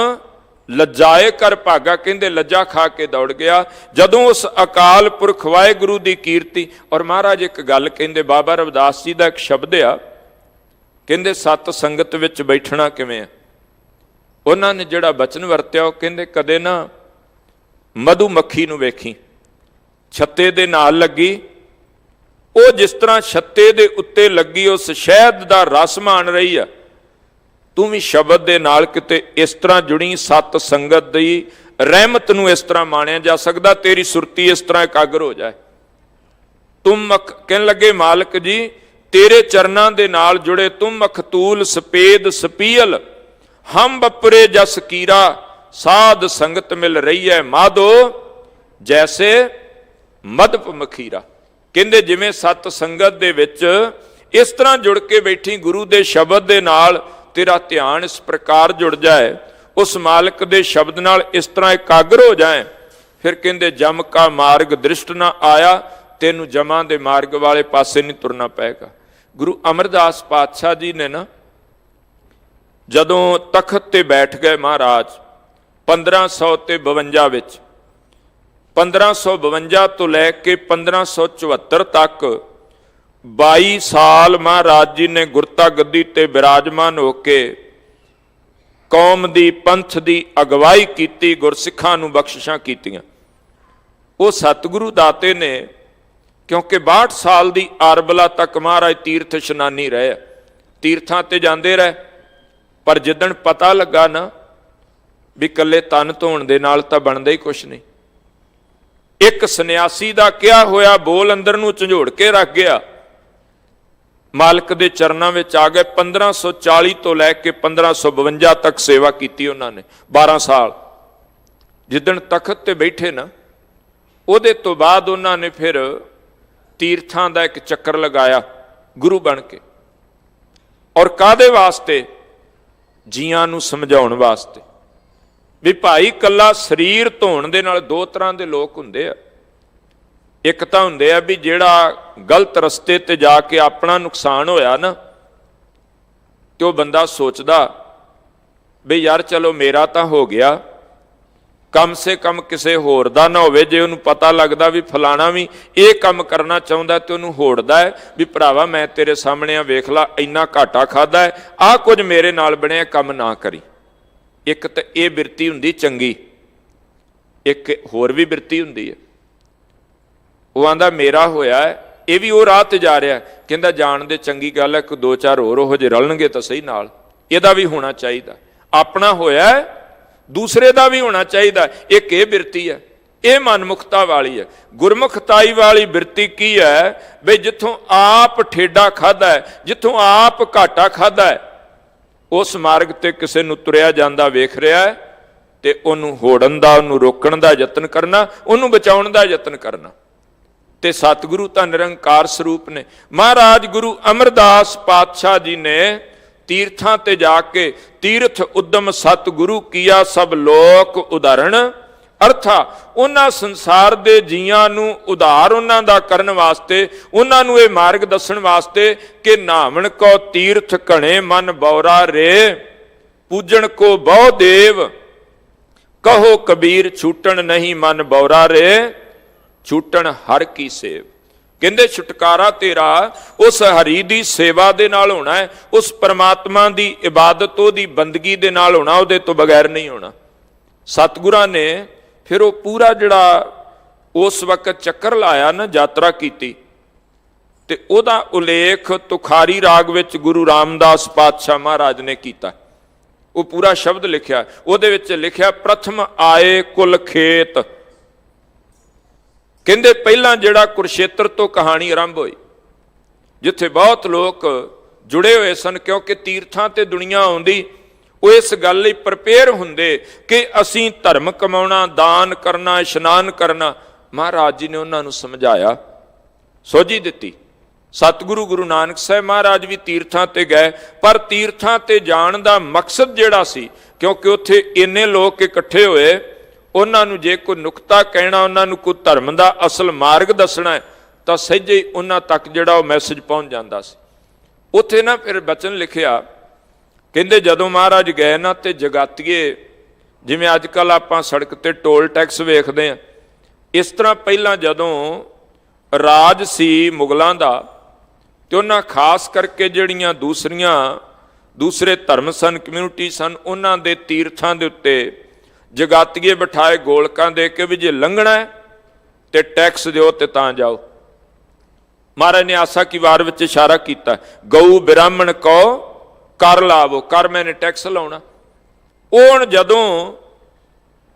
ਲੱਜਾਏ ਕਰ ਭਾਗਾ। ਕਹਿੰਦੇ ਲੱਜਾ ਖਾ ਕੇ ਦੌੜ ਗਿਆ ਜਦੋਂ ਉਸ ਅਕਾਲ ਪੁਰਖ ਵਾਹਿਗੁਰੂ ਦੀ ਕੀਰਤੀ। ਔਰ ਮਹਾਰਾਜ ਇੱਕ ਗੱਲ ਕਹਿੰਦੇ, ਬਾਬਾ ਰਵਿਦਾਸ ਜੀ ਦਾ ਇੱਕ ਸ਼ਬਦ ਆ, ਕਹਿੰਦੇ ਸਤ ਸੰਗਤ ਵਿੱਚ ਬੈਠਣਾ ਕਿਵੇਂ ਆ। ਉਹਨਾਂ ਨੇ ਜਿਹੜਾ ਬਚਨ ਵਰਤਿਆ, ਉਹ ਕਹਿੰਦੇ ਕਦੇ ਨਾ ਮਧੂ ਮੱਖੀ ਨੂੰ ਵੇਖੀ ਛੱਤੇ ਦੇ ਨਾਲ ਲੱਗੀ, ਉਹ ਜਿਸ ਤਰ੍ਹਾਂ ਛੱਤੇ ਦੇ ਉੱਤੇ ਲੱਗੀ ਉਸ ਸ਼ਹਿਦ ਦਾ ਰਸ ਮਾਣ ਰਹੀ ਆ, ਤੂੰ ਵੀ ਸ਼ਬਦ ਦੇ ਨਾਲ ਕਿਤੇ ਇਸ ਤਰ੍ਹਾਂ ਜੁੜੀ। ਸਤ ਸੰਗਤ ਦੀ ਰਹਿਮਤ ਨੂੰ ਇਸ ਤਰ੍ਹਾਂ ਮਾਣਿਆ ਜਾ ਸਕਦਾ, ਤੇਰੀ ਸੁਰਤੀ ਇਸ ਤਰ੍ਹਾਂ ਇਕਾਗਰ ਹੋ ਜਾਏ। ਤੁਮ ਕਹਿਣ ਲੱਗੇ ਮਾਲਕ ਜੀ ਤੇਰੇ ਚਰਨਾਂ ਦੇ ਨਾਲ ਜੁੜੇ ਤੁਮ ਮਖਤੂਲ ਸਪੇਦ ਸਪੀਲ ਹਮ ਬਪੁਰੇ ਜਸ ਕੀਰਾ ਸਾਧ ਸੰਗਤ ਮਿਲ ਰਹੀ ਹੈ ਮਾਧੋ ਜੈਸੇ ਮਦਪ ਮਖੀਰਾ। ਕਹਿੰਦੇ ਜਿਵੇਂ ਸਤ ਸੰਗਤ ਦੇ ਵਿੱਚ ਇਸ ਤਰ੍ਹਾਂ ਜੁੜ ਕੇ ਬੈਠੀ ਗੁਰੂ ਦੇ ਸ਼ਬਦ ਦੇ ਨਾਲ ਤੇਰਾ ਧਿਆਨ ਇਸ ਪ੍ਰਕਾਰ ਜੁੜ ਜਾਏ, ਉਸ ਮਾਲਕ ਦੇ ਸ਼ਬਦ ਨਾਲ ਇਸ ਤਰ੍ਹਾਂ ਇਕਾਗਰ ਹੋ ਜਾਏ, ਫਿਰ ਕਹਿੰਦੇ ਜਮ ਕਾ ਮਾਰਗ ਦ੍ਰਿਸ਼ਟ ਨਾ ਆਇਆ, ਤੈਨੂੰ ਜਮਾਂ ਦੇ ਮਾਰਗ ਵਾਲੇ ਪਾਸੇ ਨਹੀਂ ਤੁਰਨਾ ਪਏਗਾ। ਗੁਰੂ ਅਮਰਦਾਸ ਪਾਤਸ਼ਾਹ ਜੀ ਨੇ ਨਾ ਜਦੋਂ ਤਖਤ ਤੇ ਬੈਠ ਗਏ ਮਹਾਰਾਜ 1552 ਵਿੱਚ, 1552 ਤੋਂ ਲੈ ਕੇ 1574 ਤੱਕ 22 ਸਾਲ ਮਹਾਰਾਜ ਜੀ ਨੇ ਗੁਰਤਾ ਗੱਦੀ ਤੇ ਬਿਰਾਜਮਾਨ ਹੋ ਕੇ ਕੌਮ ਦੀ ਪੰਥ ਦੀ ਅਗਵਾਈ ਕੀਤੀ, ਗੁਰਸਿੱਖਾਂ ਨੂੰ ਬਖਸ਼ਿਸ਼ਾਂ ਕੀਤੀਆਂ। ਉਹ ਸਤਿਗੁਰੂ ਦਾਤੇ ਨੇ, ਕਿਉਂਕਿ 62 ਸਾਲ ਦੀ ਆਰਬਲਾ ਤੱਕ ਮਹਾਰਾਜ ਤੀਰਥ ਇਸ਼ਨਾਨੀ ਰਹੇ, ਤੀਰਥਾਂ ਤੇ ਜਾਂਦੇ ਰਹੇ, ਪਰ ਜਿੱਦਣ ਪਤਾ ਲੱਗਾ ਨਾ ਵੀ ਇਕੱਲੇ ਤਨ ਧੋਣ ਦੇ ਨਾਲ ਤਾਂ ਬਣਦਾ ਹੀ ਕੁਛ ਨਹੀਂ, ਇੱਕ ਸੰਨਿਆਸੀ ਦਾ ਕਿਹਾ ਹੋਇਆ ਬੋਲ ਅੰਦਰ ਨੂੰ ਝੰਜੋੜ ਕੇ ਰੱਖ ਗਿਆ, ਮਾਲਕ ਦੇ ਚਰਨਾਂ ਵਿੱਚ ਆ ਗਏ। 1540 ਤੋਂ ਲੈ ਕੇ 1552 ਤੱਕ ਸੇਵਾ ਕੀਤੀ ਉਹਨਾਂ ਨੇ, 12 ਸਾਲ। ਜਿੱਦਣ ਤਖਤ ਤੇ ਬੈਠੇ ਨਾ ਉਹਦੇ ਤੋਂ ਬਾਅਦ ਉਹਨਾਂ ਨੇ ਫਿਰ ਤੀਰਥਾਂ ਦਾ ਇੱਕ ਚੱਕਰ ਲਗਾਇਆ ਗੁਰੂ ਬਣ ਕੇ, ਔਰ ਕਾਹਦੇ ਵਾਸਤੇ? ਜੀਆਂ ਨੂੰ ਸਮਝਾਉਣ ਵਾਸਤੇ ਵੀ ਭਾਈ ਕੱਲਾ ਸਰੀਰ ਧੋਣ ਦੇ ਨਾਲ ਦੋ ਤਰ੍ਹਾਂ ਦੇ ਲੋਕ ਹੁੰਦੇ ਆ। ਇੱਕ ਤਾਂ ਹੁੰਦੇ ਆ ਵੀ ਜਿਹੜਾ ਗਲਤ ਰਸਤੇ ਤੇ ਜਾ ਕੇ ਆਪਣਾ ਨੁਕਸਾਨ ਹੋਇਆ ਨਾ, ਤੇ ਉਹ ਬੰਦਾ ਸੋਚਦਾ ਵੀ ਯਾਰ ਚਲੋ ਮੇਰਾ ਤਾਂ ਹੋ ਗਿਆ, ਕਮ ਸੇ ਕਮ ਕਿਸੇ ਹੋਰ ਦਾ ਨਾ ਹੋਵੇ। ਜੇ ਉਹਨੂੰ ਪਤਾ ਲੱਗਦਾ ਵੀ ਫਲਾਣਾ ਵੀ ਇਹ ਕੰਮ ਕਰਨਾ ਚਾਹੁੰਦਾ ਤੇ ਉਹਨੂੰ ਹੋੜਦਾ ਹੈ ਵੀ ਭਰਾਵਾ ਮੈਂ ਤੇਰੇ ਸਾਹਮਣੇ ਆ, ਵੇਖ ਲਾ ਇੰਨਾ ਘਾਟਾ ਖਾਦਾ ਹੈ, ਆਹ ਕੁਝ ਮੇਰੇ ਨਾਲ ਬਣਿਆ, ਕੰਮ ਨਾ ਕਰੀ। ਇੱਕ ਤਾਂ ਇਹ ਬਿਰਤੀ ਹੁੰਦੀ ਚੰਗੀ, ਇੱਕ ਹੋਰ ਵੀ ਬਿਰਤੀ ਹੁੰਦੀ ਹੈ, ਉਹ ਆਂਦਾ ਮੇਰਾ ਹੋਇਆ ਹੈ, ਇਹ ਵੀ ਉਹ ਰਾਹ ਤੇ ਜਾ ਰਿਹਾ, ਕਹਿੰਦਾ ਜਾਣ ਦੇ ਚੰਗੀ ਗੱਲ ਹੈ, ਕੋਈ ਦੋ ਚਾਰ ਹੋਰ ਉਹੋ ਜਿਹੇ ਰਲਣਗੇ ਤਾਂ ਸਹੀ ਨਾਲ, ਇਹਦਾ ਵੀ ਹੋਣਾ ਚਾਹੀਦਾ। ਆਪਣਾ ਹੋਇਆ ਹੈ ਦੂਸਰੇ ਦਾ ਵੀ ਹੋਣਾ ਚਾਹੀਦਾ। ਇੱਕ ਇਹ ਬਿਰਤੀ ਹੈ, ਇਹ ਮਨਮੁਖਤਾ ਵਾਲੀ ਹੈ। ਗੁਰਮੁਖਤਾਈ ਵਾਲੀ ਬਿਰਤੀ ਕੀ ਹੈ? ਬਈ ਜਿੱਥੋਂ ਆਪ ਠੇਡਾ ਖਾਦਾ ਹੈ, ਜਿੱਥੋਂ ਆਪ ਘਾਟਾ ਖਾਦਾ ਹੈ, ਉਸ ਮਾਰਗ ਤੇ ਕਿਸੇ ਨੂੰ ਤੁਰਿਆ ਜਾਂਦਾ ਵੇਖ ਰਿਹਾ ਹੈ ਤੇ ਉਹਨੂੰ ਹੋੜਨ ਦਾ, ਉਹਨੂੰ ਰੋਕਣ ਦਾ ਯਤਨ ਕਰਨਾ, ਉਹਨੂੰ ਬਚਾਉਣ ਦਾ ਯਤਨ ਕਰਨਾ। ਤੇ ਸਤਿਗੁਰੂ ਤਾਂ ਨਿਰੰਕਾਰ ਸਰੂਪ ਨੇ। ਮਹਾਰਾਜ ਗੁਰੂ ਅਮਰਦਾਸ ਪਾਤਸ਼ਾਹ ਜੀ ਨੇ ਤੀਰਥਾਂ ਤੇ ਜਾ ਕੇ ਤੀਰਥ ਉਦਮ ਸਤਿਗੁਰੂ ਕੀਆ ਸਭ ਲੋਕ ਉਦਾਹਰਣ, ਅਰਥਾ ਉਹਨਾਂ ਸੰਸਾਰ ਦੇ ਜੀਆਂ ਨੂੰ ਉਧਾਰ ਉਹਨਾਂ ਦਾ ਕਰਨ ਵਾਸਤੇ, ਉਹਨਾਂ ਨੂੰ ਇਹ ਮਾਰਗ ਦੱਸਣ ਵਾਸਤੇ ਕਿ ਨਾਵਣ ਕੋ ਤੀਰਥ ਘਣੇ ਮਨ ਬੌਰਾ ਰੇ, ਪੂਜਣ ਕੋ ਬਹੁ ਦੇਵ ਕਹੋ ਕਬੀਰ ਛੂਟਣ ਨਹੀਂ ਮਨ ਬੌਰਾ ਰੇ, ਛੂਟਣ ਹਰ ਕੀ ਸੇਵ। ਕਹਿੰਦੇ ਛੁਟਕਾਰਾ ਤੇਰਾ ਉਸ ਹਰੀ ਦੀ ਸੇਵਾ ਦੇ ਨਾਲ ਹੋਣਾ ਹੈ, ਉਸ ਪਰਮਾਤਮਾ ਦੀ ਇਬਾਦਤ, ਉਹਦੀ ਬੰਦਗੀ ਦੇ ਨਾਲ ਹੋਣਾ, ਉਹਦੇ ਤੋਂ ਬਗੈਰ ਨਹੀਂ ਹੋਣਾ। ਸਤਿਗੁਰਾਂ ਨੇ ਫਿਰ ਉਹ ਪੂਰਾ ਜਿਹੜਾ ਉਸ ਵਕਤ ਚੱਕਰ ਲਾਇਆ ਨਾ, ਯਾਤਰਾ ਕੀਤੀ, ਤੇ ਉਹਦਾ ਉਲੇਖ ਤੁਖਾਰੀ ਰਾਗ ਵਿੱਚ ਗੁਰੂ ਰਾਮਦਾਸ ਪਾਤਸ਼ਾਹ ਮਹਾਰਾਜ ਨੇ ਕੀਤਾ। ਉਹ ਪੂਰਾ ਸ਼ਬਦ ਲਿਖਿਆ, ਉਹਦੇ ਵਿੱਚ ਲਿਖਿਆ ਪ੍ਰਥਮ ਆਏ ਕੁਲ ਖੇਤ। ਕਹਿੰਦੇ ਪਹਿਲਾਂ ਜਿਹੜਾ ਕੁਰਸ਼ੇਤਰ ਤੋਂ ਕਹਾਣੀ ਆਰੰਭ ਹੋਈ, ਜਿੱਥੇ ਬਹੁਤ ਲੋਕ ਜੁੜੇ ਹੋਏ ਸਨ, ਕਿਉਂਕਿ ਤੀਰਥਾਂ ਤੇ ਦੁਨੀਆ ਆਉਂਦੀ, ਉਹ ਇਸ ਗੱਲ ਲਈ ਪ੍ਰਪੇਅਰ ਹੁੰਦੇ ਕਿ ਅਸੀਂ ਧਰਮ ਕਮਾਉਣਾ, ਦਾਨ ਕਰਨਾ, ਇਸ਼ਨਾਨ ਕਰਨਾ। ਮਹਾਰਾਜ ਜੀ ਨੇ ਉਹਨਾਂ ਨੂੰ ਸਮਝਾਇਆ, ਸੋਝੀ ਦਿੱਤੀ। ਸਤਿਗੁਰੂ ਗੁਰੂ ਨਾਨਕ ਸਾਹਿਬ ਮਹਾਰਾਜ ਵੀ ਤੀਰਥਾਂ ਤੇ ਗਏ, ਪਰ ਤੀਰਥਾਂ ਤੇ ਜਾਣ ਦਾ ਮਕਸਦ ਜਿਹੜਾ ਸੀ, ਕਿਉਂਕਿ ਉੱਥੇ ਇੰਨੇ ਲੋਕ ਇਕੱਠੇ ਹੋਏ, ਉਹਨਾਂ ਨੂੰ ਜੇ ਕੋਈ ਨੁਕਤਾ ਕਹਿਣਾ, ਉਹਨਾਂ ਨੂੰ ਕੋਈ ਧਰਮ ਦਾ ਅਸਲ ਮਾਰਗ ਦੱਸਣਾ, ਤਾਂ ਸਹਿਜੇ ਹੀ ਉਹਨਾਂ ਤੱਕ ਜਿਹੜਾ ਉਹ ਮੈਸੇਜ ਪਹੁੰਚ ਜਾਂਦਾ ਸੀ। ਉੱਥੇ ਨਾ ਫਿਰ ਬਚਨ ਲਿਖਿਆ, ਕਹਿੰਦੇ ਜਦੋਂ ਮਹਾਰਾਜ ਗਏ ਨਾ ਤੇ ਜਗਾਤੀਏ, ਜਿਵੇਂ ਅੱਜ ਕੱਲ੍ਹ ਆਪਾਂ ਸੜਕ ਤੇ ਟੋਲ ਟੈਕਸ ਵੇਖਦੇ ਹਾਂ, ਇਸ ਤਰ੍ਹਾਂ ਪਹਿਲਾਂ ਜਦੋਂ ਰਾਜ ਸੀ ਮੁਗਲਾਂ ਦਾ, ਤੇ ਉਹਨਾਂ ਖਾਸ ਕਰਕੇ ਜਿਹੜੀਆਂ ਦੂਸਰੇ ਧਰਮ ਸਨ, ਕਮਿਊਨਿਟੀ ਸਨ, ਉਹਨਾਂ ਦੇ ਤੀਰਥਾਂ ਦੇ ਉੱਤੇ ਜਗਾਤੀਏ ਬਿਠਾਏ ਗੋਲਕਾਂ ਦੇ ਕੇ ਵੀ ਜੇ ਲੰਘਣਾ ਹੈ ਤੇ ਟੈਕਸ ਦਿਓ ਤੇ ਤਾਂ ਜਾਓ। ਮਹਾਰਾਜ ਨੇ ਆਸਾ ਕੀ ਵਾਰ ਵਿੱਚ ਇਸ਼ਾਰਾ ਕੀਤਾ, ਗਊ ਬ੍ਰਾਹਮਣ ਕੋ ਕਰ ਲਾਵੋ, ਕਰ ਮੈਨੇ ਟੈਕਸ ਲਾਉਣਾ। ਉਹ ਹੁਣ ਜਦੋਂ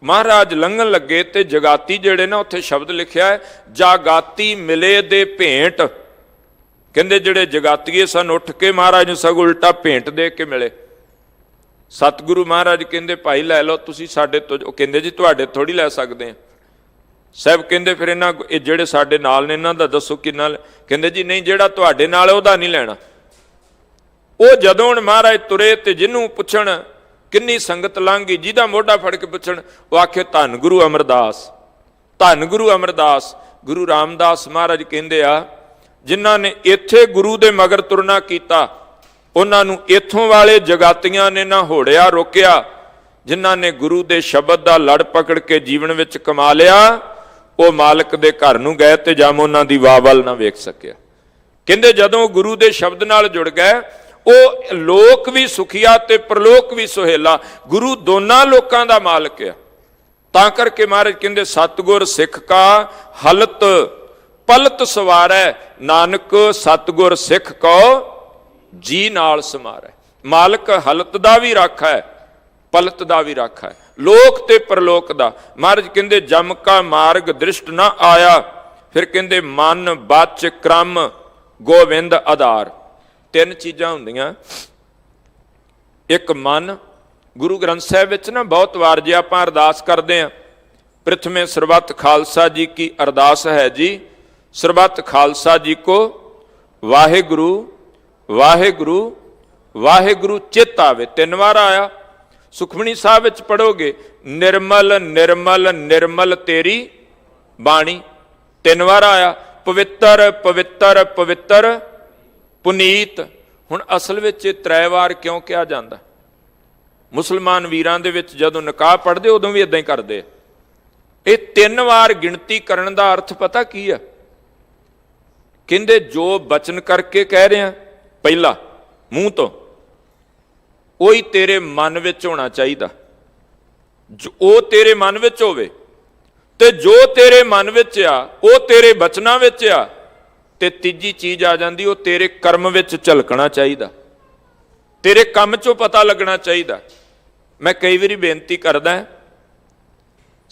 महाराज लंघन लगे तो जगाती जेड़े ना उत्थे शब्द लिखिया है, जागाती मिले दे भेंट। कहंदे जेड़े जगातीए सन उठ के महाराज नूं सगों उल्टा भेंट दे के मिले। सतगुरु महाराज कहंदे भाई लै लो तुसीं साडे तो, कहंदे जी तुहाडे थोड़ी लै सकदे हैं। साहब कहंदे फिर इन्हां जेड़े साडे नाल ने इन्हां दा दसो किन्ना। कहंदे जी नहीं, जेड़ा तुहाडे नाल है उहदा नहीं लैणा। ਉਹ ਜਦੋਂ ਹੁਣ ਮਹਾਰਾਜ ਤੁਰੇ ਤੇ ਜਿਹਨੂੰ ਪੁੱਛਣ ਕਿੰਨੀ ਸੰਗਤ ਲੰਘ ਗਈ, ਜਿਹਦਾ ਮੋਢਾ ਫੜ ਕੇ ਪੁੱਛਣ ਉਹ ਆਖੇ ਧੰਨ ਗੁਰੂ ਅਮਰਦਾਸ, ਧੰਨ ਗੁਰੂ ਅਮਰਦਾਸ। ਗੁਰੂ ਰਾਮਦਾਸ ਮਹਾਰਾਜ ਕਹਿੰਦੇ ਆ ਜਿਨ੍ਹਾਂ ਨੇ ਇੱਥੇ ਗੁਰੂ ਦੇ ਮਗਰ ਤੁਰਨਾ ਕੀਤਾ ਉਹਨਾਂ ਨੂੰ ਇੱਥੋਂ ਵਾਲੇ ਜਗਾਤੀਆਂ ਨੇ ਨਾ ਹੋੜਿਆ ਰੋਕਿਆ। ਜਿਨ੍ਹਾਂ ਨੇ ਗੁਰੂ ਦੇ ਸ਼ਬਦ ਦਾ ਲੜ ਪਕੜ ਕੇ ਜੀਵਨ ਵਿੱਚ ਕਮਾ ਲਿਆ ਉਹ ਮਾਲਕ ਦੇ ਘਰ ਨੂੰ ਗਏ ਤੇ ਜਮ ਉਹਨਾਂ ਦੀ ਵਾਹ ਵੱਲ ਨਾ ਵੇਖ ਸਕਿਆ। ਕਹਿੰਦੇ ਜਦੋਂ ਗੁਰੂ ਦੇ ਸ਼ਬਦ ਨਾਲ ਜੁੜ ਗਏ ਉਹ ਲੋਕ ਵੀ ਸੁਖੀਆ ਤੇ ਪ੍ਰਲੋਕ ਵੀ ਸੁਹੇਲਾ। ਗੁਰੂ ਦੋਨਾਂ ਲੋਕਾਂ ਦਾ ਮਾਲਕ ਆ। ਤਾਂ ਕਰਕੇ ਮਹਾਰਾਜ ਕਹਿੰਦੇ ਸਤਿਗੁਰ ਸਿੱਖ ਕਾ ਹਲਤ ਪਲਤ ਸਵਾਰੈ, ਨਾਨਕ ਸਤਿਗੁਰ ਸਿੱਖ ਕੋ ਜੀ ਨਾਲ ਸਮਾਰੈ। ਮਾਲਕ ਹਲਤ ਦਾ ਵੀ ਰਾਖਾ ਹੈ, ਪਲਤ ਦਾ ਵੀ ਰਾਖਾ ਹੈ, ਲੋਕ ਤੇ ਪ੍ਰਲੋਕ ਦਾ। ਮਹਾਰਾਜ ਕਹਿੰਦੇ ਜਮ ਕਾ ਮਾਰਗ ਦ੍ਰਿਸ਼ਟ ਨਾ ਆਇਆ। ਫਿਰ ਕਹਿੰਦੇ ਮਨ ਬਚ ਕ੍ਰਮ ਗੋਵਿੰਦ ਆਧਾਰ। ਤਿੰਨ ਚੀਜ਼ਾਂ ਹੁੰਦੀਆਂ। ਇੱਕ ਮਨ, ਗੁਰੂ ਗ੍ਰੰਥ ਸਾਹਿਬ ਵਿੱਚ ਨਾ ਬਹੁਤ ਵਾਰ ਜੇ ਆਪਾਂ ਅਰਦਾਸ ਕਰਦੇ ਹਾਂ, ਪ੍ਰਥਮੇ ਸਰਬੱਤ ਖਾਲਸਾ ਜੀ ਕੀ ਅਰਦਾਸ ਹੈ ਜੀ, ਸਰਬੱਤ ਖਾਲਸਾ ਜੀ ਕੋ ਵਾਹਿਗੁਰੂ ਵਾਹਿਗੁਰੂ ਵਾਹਿਗੁਰੂ ਚਿੱਤ ਆਵੇ। ਤਿੰਨ ਵਾਰ ਆਇਆ। ਸੁਖਮਨੀ ਸਾਹਿਬ ਵਿੱਚ ਪੜੋਗੇ ਨਿਰਮਲ ਨਿਰਮਲ ਨਿਰਮਲ ਤੇਰੀ ਬਾਣੀ, ਤਿੰਨ ਵਾਰ ਆਇਆ। ਪਵਿੱਤਰ ਪਵਿੱਤਰ ਪਵਿੱਤਰ ਪੁਨੀਤ। ਹੁਣ ਅਸਲ ਵਿੱਚ ਇਹ ਤ੍ਰੈ ਵਾਰ ਕਿਉਂ ਕਿਹਾ ਜਾਂਦਾ? ਮੁਸਲਮਾਨ ਵੀਰਾਂ ਦੇ ਵਿੱਚ ਜਦੋਂ ਨਿਕਾਹ ਪੜ੍ਹਦੇ ਉਦੋਂ ਵੀ ਇਦਾਂ ਹੀ ਕਰਦੇ ਆ। ਇਹ ਤਿੰਨ ਵਾਰ ਗਿਣਤੀ ਕਰਨ ਦਾ ਅਰਥ ਪਤਾ ਕੀ ਆ? ਕਹਿੰਦੇ ਜੋ ਬਚਨ ਕਰਕੇ ਕਹਿ ਰਹੇ ਆ ਪਹਿਲਾ ਮੂੰਹ ਤੋਂ, ਉਹੀ ਤੇਰੇ ਮਨ ਵਿੱਚ ਹੋਣਾ ਚਾਹੀਦਾ। ਉਹ ਤੇਰੇ ਮਨ ਵਿੱਚ ਹੋਵੇ ਤੇ ਜੋ ਤੇਰੇ ਮਨ ਵਿੱਚ ਆ ਉਹ ਤੇਰੇ ਬਚਨਾਂ ਵਿੱਚ ਆ। ਤੇ ਤੀਜੀ ਚੀਜ਼ ਆ ਜਾਂਦੀ ਉਹ ਤੇਰੇ ਕਰਮ ਵਿੱਚ ਝਲਕਣਾ ਚਾਹੀਦਾ, ਤੇਰੇ ਕੰਮ 'ਚੋਂ ਪਤਾ ਲੱਗਣਾ ਚਾਹੀਦਾ। ਮੈਂ ਕਈ ਵਾਰੀ ਬੇਨਤੀ ਕਰਦਾ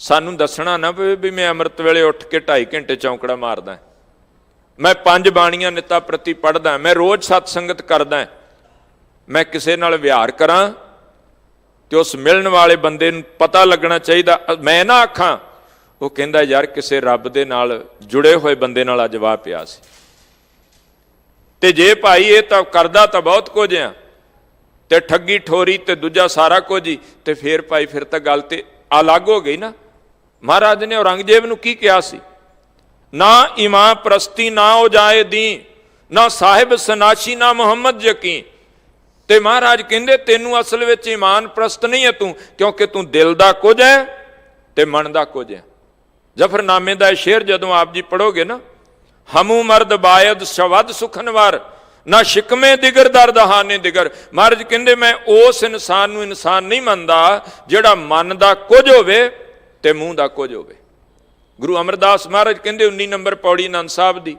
ਸਾਨੂੰ ਦੱਸਣਾ ਨਾ ਪਵੇ ਵੀ ਮੈਂ ਅੰਮ੍ਰਿਤ ਵੇਲੇ ਉੱਠ ਕੇ 2.5 ਘੰਟੇ ਚੌਂਕੜਾ ਮਾਰਦਾ, ਮੈਂ 5 ਬਾਣੀਆਂ ਨਿੱਤਾ ਪ੍ਰਤੀ ਪੜ੍ਹਦਾ, ਮੈਂ ਰੋਜ਼ ਸਤ ਸੰਗਤ ਕਰਦਾ। ਮੈਂ ਕਿਸੇ ਨਾਲ ਵਿਹਾਰ ਕਰਾਂ ਤੇ ਉਸ ਮਿਲਣ ਵਾਲੇ ਬੰਦੇ ਨੂੰ ਪਤਾ ਲੱਗਣਾ ਚਾਹੀਦਾ। ਮੈਂ ਨਾ ਆਖਾਂ ਉਹ ਕਹਿੰਦਾ ਯਾਰ ਕਿਸੇ ਰੱਬ ਦੇ ਨਾਲ ਜੁੜੇ ਹੋਏ ਬੰਦੇ ਨਾਲ ਅੱਜ ਵਾਹ ਪਿਆ ਸੀ। ਤੇ ਜੇ ਭਾਈ ਇਹ ਤਾਂ ਕਰਦਾ ਤਾਂ ਬਹੁਤ ਕੁਝ ਆ ਤੇ ਠੱਗੀ ਠੋਰੀ ਤੇ ਦੂਜਾ ਸਾਰਾ ਕੁਝ ਹੀ, ਤੇ ਫੇਰ ਭਾਈ ਫਿਰ ਤਾਂ ਗੱਲ ਤੇ ਅਲੱਗ ਹੋ ਗਈ ਨਾ। ਮਹਾਰਾਜ ਨੇ ਔਰੰਗਜ਼ੇਬ ਨੂੰ ਕੀ ਕਿਹਾ ਸੀ? ਨਾ ਇਮਾਂ ਪ੍ਰਸਤੀ ਨਾ ਹੋ ਜਾਏ ਦੀ, ਨਾ ਸਾਹਿਬ ਸਨਾਸ਼ੀ ਨਾ ਮੁਹੰਮਦ ਯਕੀਨ। ਤੇ ਮਹਾਰਾਜ ਕਹਿੰਦੇ ਤੈਨੂੰ ਅਸਲ ਵਿੱਚ ਇਮਾਨ ਪ੍ਰਸਤ ਨਹੀਂ ਹੈ ਤੂੰ, ਕਿਉਂਕਿ ਤੂੰ ਦਿਲ ਦਾ ਕੁਝ ਹੈ ਤੇ ਮਨ ਦਾ ਕੁਝ ਹੈ। ਜ਼ਫਰਨਾਮੇ ਦਾ ਸ਼ੇਰ ਜਦੋਂ ਆਪ ਜੀ ਪੜੋਗੇ ਨਾ, ਹਮੂ ਮਰਦ ਬਾਇਦ ਸ਼ਵਦ ਸੁਖਨਵਾਰ ਨਾ ਸ਼ਿਕਮੇ ਦਿਗਰ ਦਰਦ ਹਾਨੇ ਦਿਗਰ। ਮਹਾਰਾਜ ਕਹਿੰਦੇ ਮੈਂ ਉਸ ਇਨਸਾਨ ਨੂੰ ਇਨਸਾਨ ਨਹੀਂ ਮੰਨਦਾ ਜਿਹੜਾ ਮਨ ਦਾ ਕੁਝ ਹੋਵੇ ਤੇ ਮੂੰਹ ਦਾ ਕੁਝ ਹੋਵੇ। ਗੁਰੂ ਅਮਰਦਾਸ ਮਹਾਰਾਜ ਕਹਿੰਦੇ 19 ਨੰਬਰ ਪੌੜੀ ਆਨੰਦ ਸਾਹਿਬ ਦੀ,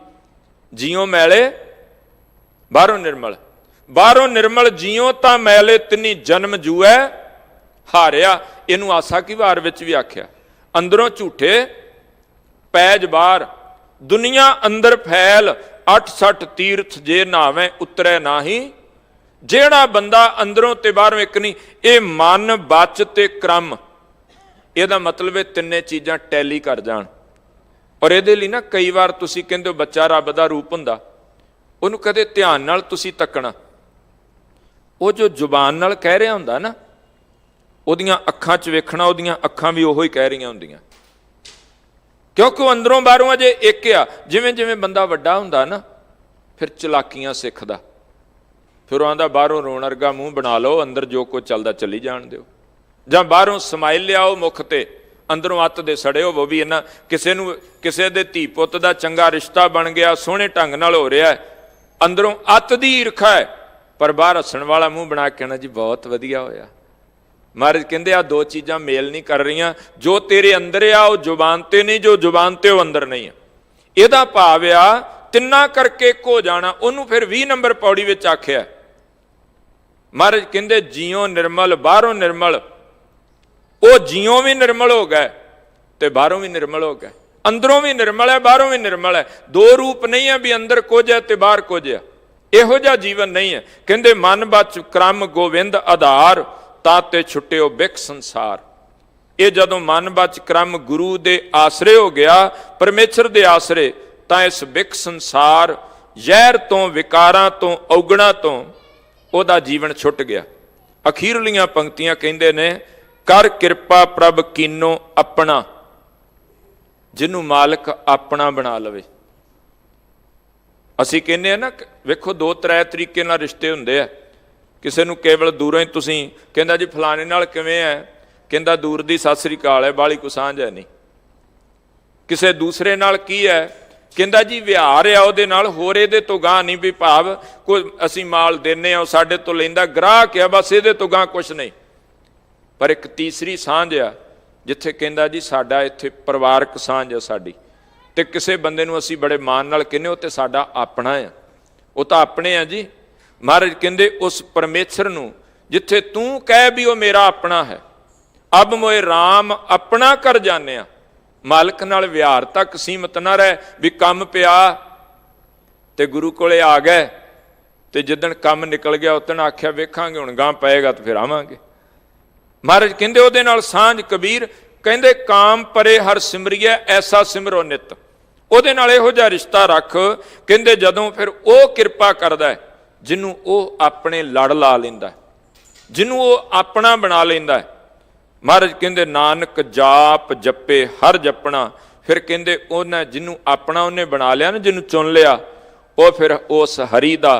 ਜਿਉ ਮੈਲੇ ਬਾਹਰੋਂ ਨਿਰਮਲ, ਬਾਹਰੋਂ ਨਿਰਮਲ ਜਿਉ ਤਾਂ ਮੈਲੇ ਤਿੰਨੀ ਜਨਮ ਜੂਐ ਹਾਰਿਆ। ਇਹਨੂੰ ਆਸਾ ਕੀ ਵਾਰ ਵਿੱਚ ਵੀ ਆਖਿਆ। ਅੰਦਰੋਂ ਝੂਠੇ ਪੈਜ ਬਾਹਰ, ਦੁਨੀਆ ਅੰਦਰ ਫੈਲ 68 ਤੀਰਥ ਜੇ ਨਾਵੇਂ ਉਤਰੈ ਨਾਹੀ। ਜਿਹੜਾ ਬੰਦਾ ਅੰਦਰੋਂ ਤੇ ਬਾਹਰੋਂ ਇੱਕ ਨਹੀਂ, ਇਹ ਮਨ ਬਚ ਤੇ ਕਰਮ, ਇਹਦਾ ਮਤਲਬ ਇਹ ਤਿੰਨੇ ਚੀਜ਼ਾਂ ਟੈਲੀ ਕਰ ਜਾਣ। ਔਰ ਇਹਦੇ ਲਈ ਨਾ ਕਈ ਵਾਰ ਤੁਸੀਂ ਕਹਿੰਦੇ ਹੋ ਬੱਚਾ ਰੱਬ ਦਾ ਰੂਪ ਹੁੰਦਾ, ਉਹਨੂੰ ਕਦੇ ਧਿਆਨ ਨਾਲ ਤੁਸੀਂ ਤੱਕਣਾ। ਉਹ ਜੋ ਜ਼ੁਬਾਨ ਨਾਲ ਕਹਿ ਰਿਹਾ ਹੁੰਦਾ ਨਾ, ਉਹਦੀਆਂ ਅੱਖਾਂ 'ਚ ਵੇਖਣਾ, ਉਹਦੀਆਂ ਅੱਖਾਂ ਵੀ ਉਹੋ ਹੀ ਕਹਿ ਰਹੀਆਂ ਹੁੰਦੀਆਂ, ਕਿਉਂਕਿ ਉਹ ਅੰਦਰੋਂ ਬਾਹਰੋਂ ਅਜੇ ਇੱਕ ਆ। ਜਿਵੇਂ ਜਿਵੇਂ ਬੰਦਾ ਵੱਡਾ ਹੁੰਦਾ ਨਾ ਫਿਰ ਚਲਾਕੀਆਂ ਸਿੱਖਦਾ, ਫਿਰ ਉਹ ਆਂਦਾ ਬਾਹਰੋਂ ਰੋਣ ਵਰਗਾ ਮੂੰਹ ਬਣਾ ਲਓ, ਅੰਦਰ ਜੋ ਕੁਝ ਚੱਲਦਾ ਚੱਲੀ ਜਾਣ ਦਿਓ। ਜਾਂ ਬਾਹਰੋਂ ਸਮਾਈਲ ਲਿਆਓ ਮੁਖ ਤੇ, ਅੰਦਰੋਂ ਅੱਤ ਦੇ ਸੜੇ ਹੋਵੋ ਵੀ ਇਹਨਾਂ ਕਿਸੇ ਨੂੰ, ਕਿਸੇ ਦੇ ਧੀ ਪੁੱਤ ਦਾ ਚੰਗਾ ਰਿਸ਼ਤਾ ਬਣ ਗਿਆ, ਸੋਹਣੇ ਢੰਗ ਨਾਲ ਹੋ ਰਿਹਾ, ਅੰਦਰੋਂ ਅੱਤ ਦੀ ਈਰਖਾ ਹੈ, ਪਰ ਬਾਹਰ ਹੱਸਣ ਵਾਲਾ ਮੂੰਹ ਬਣਾ ਕੇ ਕਹਿਣਾ ਜੀ ਬਹੁਤ ਵਧੀਆ ਹੋਇਆ। ਮਹਾਰਾਜ ਕਹਿੰਦੇ ਆ ਦੋ ਚੀਜ਼ਾਂ ਮੇਲ ਨਹੀਂ ਕਰ ਰਹੀਆਂ। ਜੋ ਤੇਰੇ ਅੰਦਰ ਆ ਉਹ ਜ਼ੁਬਾਨ ਤੇ ਨਹੀਂ, ਜੋ ਜ਼ੁਬਾਨ ਤੇ ਉਹ ਅੰਦਰ ਨਹੀਂ ਆ। ਇਹਦਾ ਭਾਵ ਆ ਤਿੰਨਾਂ ਕਰਕੇ ਇੱਕ ਹੋ ਜਾਣਾ। ਉਹਨੂੰ ਫਿਰ 20 ਨੰਬਰ ਪੌੜੀ ਵਿੱਚ ਆਖਿਆ। ਮਹਾਰਾਜ ਕਹਿੰਦੇ ਜਿਉ ਨਿਰਮਲ ਬਾਹਰੋਂ ਨਿਰਮਲ ਉਹ ਜਿਉਂ ਵੀ ਨਿਰਮਲ ਹੋ ਗਏ ਤੇ ਬਾਹਰੋਂ ਵੀ ਨਿਰਮਲ ਹੋ ਗਏ। ਅੰਦਰੋਂ ਵੀ ਨਿਰਮਲ ਹੈ, ਬਾਹਰੋਂ ਵੀ ਨਿਰਮਲ ਹੈ। ਦੋ ਰੂਪ ਨਹੀਂ ਹੈ ਵੀ ਅੰਦਰ ਕੁਝ ਹੈ ਤੇ ਬਾਹਰ ਕੁਝ ਹੈ। ਇਹੋ ਜਿਹਾ ਜੀਵਨ ਨਹੀਂ ਹੈ। ਕਹਿੰਦੇ ਮਨ ਬਚ ਕ੍ਰਮ ਗੋਵਿੰਦ ਆਧਾਰ, ਤਾਂ ਤੇ ਛੁੱਟਿਓ ਬਿਖ ਸੰਸਾਰ। ਇਹ ਜਦੋਂ ਮਨ ਬਚ ਕ੍ਰਮ ਗੁਰੂ ਦੇ ਆਸਰੇ ਹੋ ਗਿਆ, ਪਰਮੇਸ਼ਰ ਦੇ ਆਸਰੇ, ਤਾਂ ਇਸ ਬਿਖ ਸੰਸਾਰ ਜ਼ਹਿਰ ਤੋਂ, ਵਿਕਾਰਾਂ ਤੋਂ, ਔਗਣਾ ਤੋਂ ਉਹਦਾ ਜੀਵਨ ਛੁੱਟ ਗਿਆ। ਅਖੀਰਲੀਆਂ ਪੰਕਤੀਆਂ ਕਹਿੰਦੇ ਨੇ, ਕਰ ਕਿਰਪਾ ਪ੍ਰਭ ਕੀਨੋ ਆਪਣਾ, ਜਿਹਨੂੰ ਮਾਲਕ ਆਪਣਾ ਬਣਾ ਲਵੇ। ਅਸੀਂ ਕਹਿੰਦੇ ਆ ਨਾ, ਵੇਖੋ ਦੋ ਤਰ੍ਹਾਂ ਤਰੀਕੇ ਨਾਲ ਰਿਸ਼ਤੇ ਹੁੰਦੇ ਆ। ਕਿਸੇ ਨੂੰ ਕੇਵਲ ਦੂਰੋਂ ਹੀ ਤੁਸੀਂ ਕਹਿੰਦਾ ਜੀ ਫਲਾਣੇ ਨਾਲ ਕਿਵੇਂ ਹੈ, ਕਹਿੰਦਾ ਦੂਰ ਦੀ ਸਤਿ ਸ੍ਰੀ ਅਕਾਲ ਹੈ, ਬਾਹਲੀ ਕੋ ਸਾਂਝ ਹੈ ਨਹੀਂ। ਕਿਸੇ ਦੂਸਰੇ ਨਾਲ ਕੀ ਹੈ, ਕਹਿੰਦਾ ਜੀ ਵਿਹਾਰ ਆ ਉਹਦੇ ਨਾਲ, ਹੋਰ ਇਹਦੇ ਤੋਂ ਗਾਂ ਨਹੀਂ, ਵੀ ਭਾਵ ਕੋਈ ਅਸੀਂ ਮਾਲ ਦਿੰਦੇ ਆ, ਉਹ ਸਾਡੇ ਤੋਂ ਲੈਂਦਾ, ਗ੍ਰਾਹਕ ਆ, ਬਸ ਇਹਦੇ ਤੋਂ ਗਾਂ ਕੁਛ ਨਹੀਂ। ਪਰ ਇੱਕ ਤੀਸਰੀ ਸਾਂਝ ਆ, ਜਿੱਥੇ ਕਹਿੰਦਾ ਜੀ ਸਾਡਾ ਇੱਥੇ ਪਰਿਵਾਰਕ ਸਾਂਝ ਆ ਸਾਡੀ, ਤੇ ਕਿਸੇ ਬੰਦੇ ਨੂੰ ਅਸੀਂ ਬੜੇ ਮਾਣ ਨਾਲ ਕਹਿੰਦੇ ਉਹ ਤੇ ਸਾਡਾ ਆਪਣਾ ਆ, ਉਹ ਤਾਂ ਆਪਣੇ ਆ ਜੀ। ਮਹਾਰਾਜ ਕਹਿੰਦੇ ਉਸ ਪਰਮੇਸ਼ਰ ਨੂੰ ਜਿੱਥੇ ਤੂੰ ਕਹਿ ਵੀ ਉਹ ਮੇਰਾ ਆਪਣਾ ਹੈ, ਅਬ ਮੋਏ ਰਾਮ ਆਪਣਾ ਕਰ ਜਾਣਿਆ। ਮਾਲਕ ਨਾਲ ਵਿਹਾਰ ਤੱਕ ਸੀਮਤ ਨਾ ਰਹਿ ਵੀ ਕੰਮ ਪਿਆ ਤੇ ਗੁਰੂ ਕੋਲੇ ਆ ਗਏ, ਤੇ ਜਿੱਦਣ ਕੰਮ ਨਿਕਲ ਗਿਆ ਉਦਣ ਆਖਿਆ ਵੇਖਾਂਗੇ, ਹੁਣ ਗਾਂ ਪਏਗਾ ਤੇ ਫਿਰ ਆਵਾਂਗੇ। ਮਹਾਰਾਜ ਕਹਿੰਦੇ ਉਹਦੇ ਨਾਲ ਸਾਂਝ। ਕਬੀਰ ਕਹਿੰਦੇ ਕਾਮ ਪਰੇ ਹਰ ਸਿਮਰੀਏ, ਐਸਾ ਸਿਮਰੋ ਨਿਤ। ਉਹਦੇ ਨਾਲ ਇਹੋ ਜਿਹਾ ਰਿਸ਼ਤਾ ਰੱਖ, ਕਹਿੰਦੇ ਜਦੋਂ ਫਿਰ ਉਹ ਕਿਰਪਾ ਕਰਦਾ ਹੈ, ਜਿਹਨੂੰ ਉਹ ਆਪਣੇ ਲੜ ਲਾ ਲੈਂਦਾ, ਜਿਹਨੂੰ ਉਹ ਆਪਣਾ ਬਣਾ ਲੈਂਦਾ। ਮਹਾਰਾਜ ਕਹਿੰਦੇ ਨਾਨਕ ਜਾਪ ਜਪੇ ਹਰ ਜਪਣਾ। ਫਿਰ ਕਹਿੰਦੇ ਉਹਨੇ ਜਿਹਨੂੰ ਆਪਣਾ ਉਹਨੇ ਬਣਾ ਲਿਆ ਨਾ, ਜਿਹਨੂੰ ਚੁਣ ਲਿਆ, ਉਹ ਫਿਰ ਉਸ ਹਰੀ ਦਾ,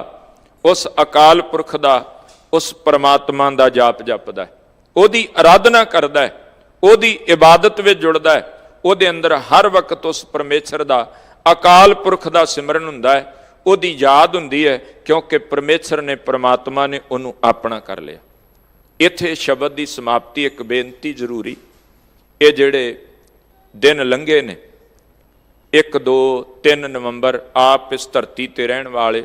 ਉਸ ਅਕਾਲ ਪੁਰਖ ਦਾ, ਉਸ ਪਰਮਾਤਮਾ ਦਾ ਜਾਪ ਜਪਦਾ, ਉਹਦੀ ਅਰਾਧਨਾ ਕਰਦਾ, ਉਹਦੀ ਇਬਾਦਤ ਵਿੱਚ ਜੁੜਦਾ ਹੈ। ਉਹਦੇ ਅੰਦਰ ਹਰ ਵਕਤ ਉਸ ਪਰਮੇਸ਼ਰ ਦਾ, ਅਕਾਲ ਪੁਰਖ ਦਾ ਸਿਮਰਨ ਹੁੰਦਾ ਹੈ, ਉਹਦੀ ਯਾਦ ਹੁੰਦੀ ਹੈ, ਕਿਉਂਕਿ ਪਰਮੇਸ਼ਰ ਨੇ, ਪਰਮਾਤਮਾ ਨੇ ਉਹਨੂੰ ਆਪਣਾ ਕਰ ਲਿਆ। ਇੱਥੇ ਸ਼ਬਦ ਦੀ ਸਮਾਪਤੀ, ਇੱਕ ਬੇਨਤੀ ਜ਼ਰੂਰੀ। ਇਹ ਜਿਹੜੇ ਦਿਨ ਲੰਘੇ ਨੇ 1, 2, 3 ਨਵੰਬਰ, ਆਪ ਇਸ ਧਰਤੀ ਤੇ ਰਹਿਣ ਵਾਲੇ,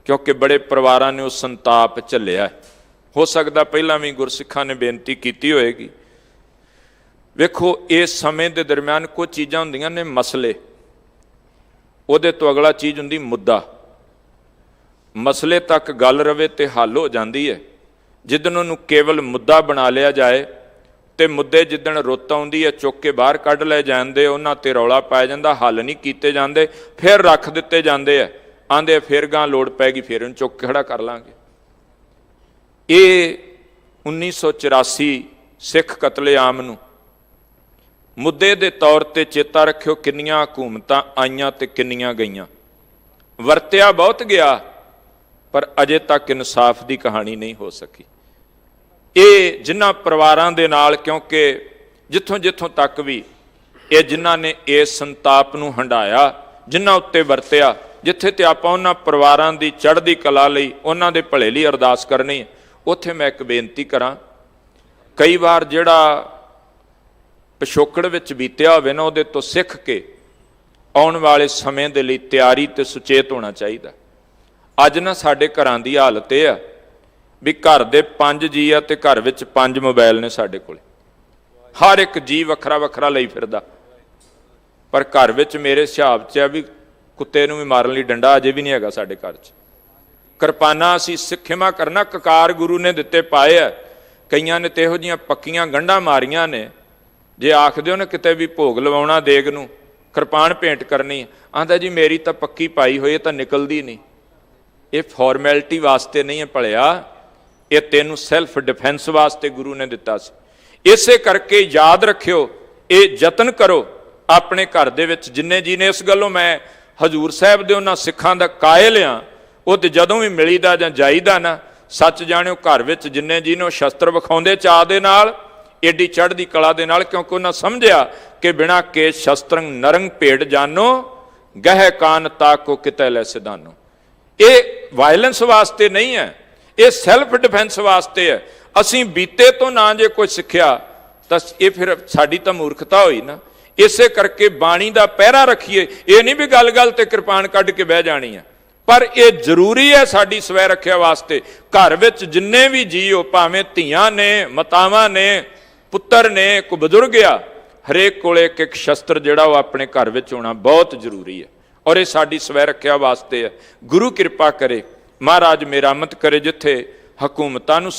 ਕਿਉਂਕਿ ਬੜੇ ਪਰਿਵਾਰਾਂ ਨੇ ਉਹ ਸੰਤਾਪ ਝੱਲਿਆ। ਹੋ ਸਕਦਾ ਪਹਿਲਾਂ ਵੀ ਗੁਰਸਿੱਖਾਂ ਨੇ ਬੇਨਤੀ ਕੀਤੀ ਹੋਏਗੀ। ਵੇਖੋ ਇਸ ਸਮੇਂ ਦੇ ਦਰਮਿਆਨ ਕੁਝ ਚੀਜ਼ਾਂ ਹੁੰਦੀਆਂ ਨੇ ਮਸਲੇ, ਉਹਦੇ ਤੋਂ ਅਗਲਾ ਚੀਜ਼ ਹੁੰਦੀ ਮੁੱਦਾ। ਮਸਲੇ ਤੱਕ ਗੱਲ ਰਵੇ ਤੇ ਹੱਲ ਹੋ ਜਾਂਦੀ ਹੈ। ਜਿੱਦਣ ਉਹਨੂੰ ਕੇਵਲ ਮੁੱਦਾ ਬਣਾ ਲਿਆ ਜਾਏ, ਤੇ ਮੁੱਦੇ ਜਿੱਦਣ ਰੁੱਤ ਆਉਂਦੀ ਹੈ ਚੁੱਕ ਕੇ ਬਾਹਰ ਕੱਢ ਲੈ ਜਾਂਦੇ, ਉਹਨਾਂ ਤੇ ਰੌਲਾ ਪਾਇਆ ਜਾਂਦਾ, ਹੱਲ ਨਹੀਂ ਕੀਤੇ ਜਾਂਦੇ, ਫਿਰ ਰੱਖ ਦਿੱਤੇ ਜਾਂਦੇ ਆ, ਆਂਦੇ ਫਿਰ ਗਾਂ ਲੋੜ ਪੈ ਗਈ, ਫਿਰ ਇਹਨੂੰ ਚੁੱਕ ਕੇ ਖੜਾ ਕਰ ਲਾਂਗੇ। ਇਹ 1984 ਸਿੱਖ ਕਤਲੇਆਮ ਨੂੰ ਮੁੱਦੇ ਦੇ ਤੌਰ ਤੇ ਚੇਤਾ ਰੱਖਿਓ, ਕਿੰਨੀਆਂ ਹਕੂਮਤਾਂ ਆਈਆਂ ਤੇ ਕਿੰਨੀਆਂ ਗਈਆਂ, ਵਰਤਿਆ ਬਹੁਤ ਗਿਆ, ਪਰ ਅਜੇ ਤੱਕ ਇਨਸਾਫ ਦੀ ਕਹਾਣੀ ਨਹੀਂ ਹੋ ਸਕੀ। ਇਹ ਜਿਨ੍ਹਾਂ ਪਰਿਵਾਰਾਂ ਦੇ ਨਾਲ, ਕਿਉਂਕਿ ਜਿੱਥੋਂ ਜਿੱਥੋਂ ਤੱਕ ਵੀ ਇਹ ਜਿਨ੍ਹਾਂ ਨੇ ਇਸ ਸੰਤਾਪ ਨੂੰ ਹੰਢਾਇਆ, ਜਿਨ੍ਹਾਂ ਉੱਤੇ ਵਰਤਿਆ, ਜਿੱਥੇ ਤੇ ਆਪਾਂ ਉਹਨਾਂ ਪਰਿਵਾਰਾਂ ਦੀ ਚੜ੍ਹਦੀ ਕਲਾ ਲਈ, ਉਹਨਾਂ ਦੇ ਭਲੇ ਲਈ ਅਰਦਾਸ ਕਰਨੀ ਹੈ, ਉੱਥੇ ਮੈਂ ਇੱਕ ਬੇਨਤੀ ਕਰਾਂ। ਕਈ ਵਾਰ ਜਿਹੜਾ ਪਿਛੋਕੜ ਵਿੱਚ ਬੀਤਿਆ ਹੋਵੇ ਨਾ, ਉਹਦੇ ਤੋਂ ਸਿੱਖ ਕੇ ਆਉਣ ਵਾਲੇ ਸਮੇਂ ਦੇ ਲਈ ਤਿਆਰੀ ਤੇ ਸੁਚੇਤ ਹੋਣਾ ਚਾਹੀਦਾ। ਅੱਜ ਨਾ ਸਾਡੇ ਘਰਾਂ ਦੀ ਹਾਲਤ ਇਹ ਆ ਵੀ ਘਰ ਦੇ 5 ਜੀ ਆ ਤੇ ਘਰ ਵਿੱਚ 5 ਮੋਬਾਈਲ ਨੇ ਸਾਡੇ ਕੋਲ, ਹਰ ਇੱਕ ਜੀ ਵੱਖਰਾ ਵੱਖਰਾ ਲਈ ਫਿਰਦਾ। ਪਰ ਘਰ ਵਿੱਚ ਮੇਰੇ ਹਿਸਾਬ 'ਚ ਆ ਵੀ ਕੁੱਤੇ ਨੂੰ ਵੀ ਮਾਰਨ ਲਈ ਡੰਡਾ ਅਜੇ ਵੀ ਨਹੀਂ ਹੈਗਾ ਸਾਡੇ ਘਰ 'ਚ। ਕਿਰਪਾਨਾਂ ਅਸੀਂ ਸਿੱਖਿਆ ਕਰਨਾ ਕਕਾਰ ਗੁਰੂ ਨੇ ਦਿੱਤੇ ਪਾਏ ਆ। ਕਈਆਂ ਨੇ ਤੇ ਇਹੋ ਜਿਹੀਆਂ ਪੱਕੀਆਂ ਗੰਢਾਂ ਮਾਰੀਆਂ ਨੇ, ਜੇ ਆਖਦੇ ਹੋ ਨਾ ਕਿਤੇ ਵੀ ਭੋਗ ਲਵਾਉਣਾ ਦੇਗ ਨੂੰ, ਕਿਰਪਾਨ ਭੇਂਟ ਕਰਨੀ, ਆਂਦਾ ਜੀ ਮੇਰੀ ਤਾਂ ਪੱਕੀ ਪਾਈ ਹੋਈ, ਤਾਂ ਨਿਕਲਦੀ ਨਹੀਂ। ਇਹ ਫਾਰਮੈਲਿਟੀ ਵਾਸਤੇ ਨਹੀਂ ਹੈ ਭਲਿਆ, ਇਹ ਤੈਨੂੰ ਸੈਲਫ ਡਿਫੈਂਸ ਵਾਸਤੇ ਗੁਰੂ ਨੇ ਦਿੱਤਾ ਸੀ। ਇਸੇ ਕਰਕੇ ਯਾਦ ਰੱਖਿਓ, ਇਹ ਯਤਨ ਕਰੋ ਆਪਣੇ ਘਰ ਦੇ ਵਿੱਚ ਜਿੰਨੇ ਜੀ ਨੇ। ਇਸ ਗੱਲੋਂ ਮੈਂ ਹਜ਼ੂਰ ਸਾਹਿਬ ਦੇ ਉਹਨਾਂ ਸਿੱਖਾਂ ਦਾ ਕਾਇਲ ਆ, ਉਹ ਤੇ ਜਦੋਂ ਵੀ ਮਿਲੀਦਾ ਜਾਂ ਜਾਈਦਾ ਨਾ, ਸੱਚ ਜਾਣਿਓ ਘਰ ਵਿੱਚ ਜਿੰਨੇ ਜੀ ਨੇ ਉਹ ਸ਼ਸਤਰ ਵਿਖਾਉਂਦੇ ਚਾਅ ਦੇ ਨਾਲ, ਏਡੀ ਚੜ੍ਹਦੀ ਕਲਾ ਦੇ ਨਾਲ, ਕਿਉਂਕਿ ਉਹਨਾਂ ਸਮਝਿਆ ਕਿ ਬਿਨਾਂ ਕੇ ਸ਼ਸਤਰੰ ਨਰੰਗ ਭੇਡ ਜਾਨੋ, ਗਹਿ ਕਾਨ ਤਾਕੋ ਕਿਤੇ ਲੈ ਸਿਧਾਨੋ। ਇਹ ਵਾਇਲੈਂਸ ਵਾਸਤੇ ਨਹੀਂ ਹੈ, ਇਹ ਸੈਲਫ ਡਿਫੈਂਸ ਵਾਸਤੇ ਹੈ। ਅਸੀਂ ਬੀਤੇ ਤੋਂ ਨਾ ਜੇ ਕੁਝ ਸਿੱਖਿਆ ਤਾਂ ਇਹ ਫਿਰ ਸਾਡੀ ਤਾਂ ਮੂਰਖਤਾ ਹੋਈ ਨਾ। ਇਸੇ ਕਰਕੇ ਬਾਣੀ ਦਾ ਪਹਿਰਾ ਰੱਖੀਏ। ਇਹ ਨਹੀਂ ਵੀ ਗੱਲ ਗੱਲ ਤੇ ਕਿਰਪਾਨ ਕੱਢ ਕੇ ਬਹਿ ਜਾਣੀ ਹੈ, ਪਰ ਇਹ ਜ਼ਰੂਰੀ ਹੈ ਸਾਡੀ ਸਵੈ ਰੱਖਿਆ ਵਾਸਤੇ। ਘਰ ਵਿੱਚ ਜਿੰਨੇ ਵੀ ਜੀਓ, ਭਾਵੇਂ ਧੀਆਂ ਨੇ, ਮਾਤਾਵਾਂ ਨੇ, ਪੁੱਤਰ ਨੇ, ਕੋਈ ਬਜ਼ੁਰਗ ਆ, ਹਰੇਕ ਕੋਲੇ ਇੱਕ ਇੱਕ ਸ਼ਸਤਰ ਜਿਹੜਾ ਉਹ ਆਪਣੇ ਘਰ ਵਿੱਚ ਹੋਣਾ ਬਹੁਤ ਜ਼ਰੂਰੀ ਹੈ। ਔਰ ਇਹ ਸਾਡੀ ਸਵੈ ਰੱਖਿਆ ਵਾਸਤੇ ਹੈ। ਗੁਰੂ ਕਿਰਪਾ ਕਰੇ, ਮਹਾਰਾਜ ਮੇਰਾਮਤ ਕਰੇ, ਜਿੱਥੇ ਹਕੂਮਤਾਂ ਨੂੰ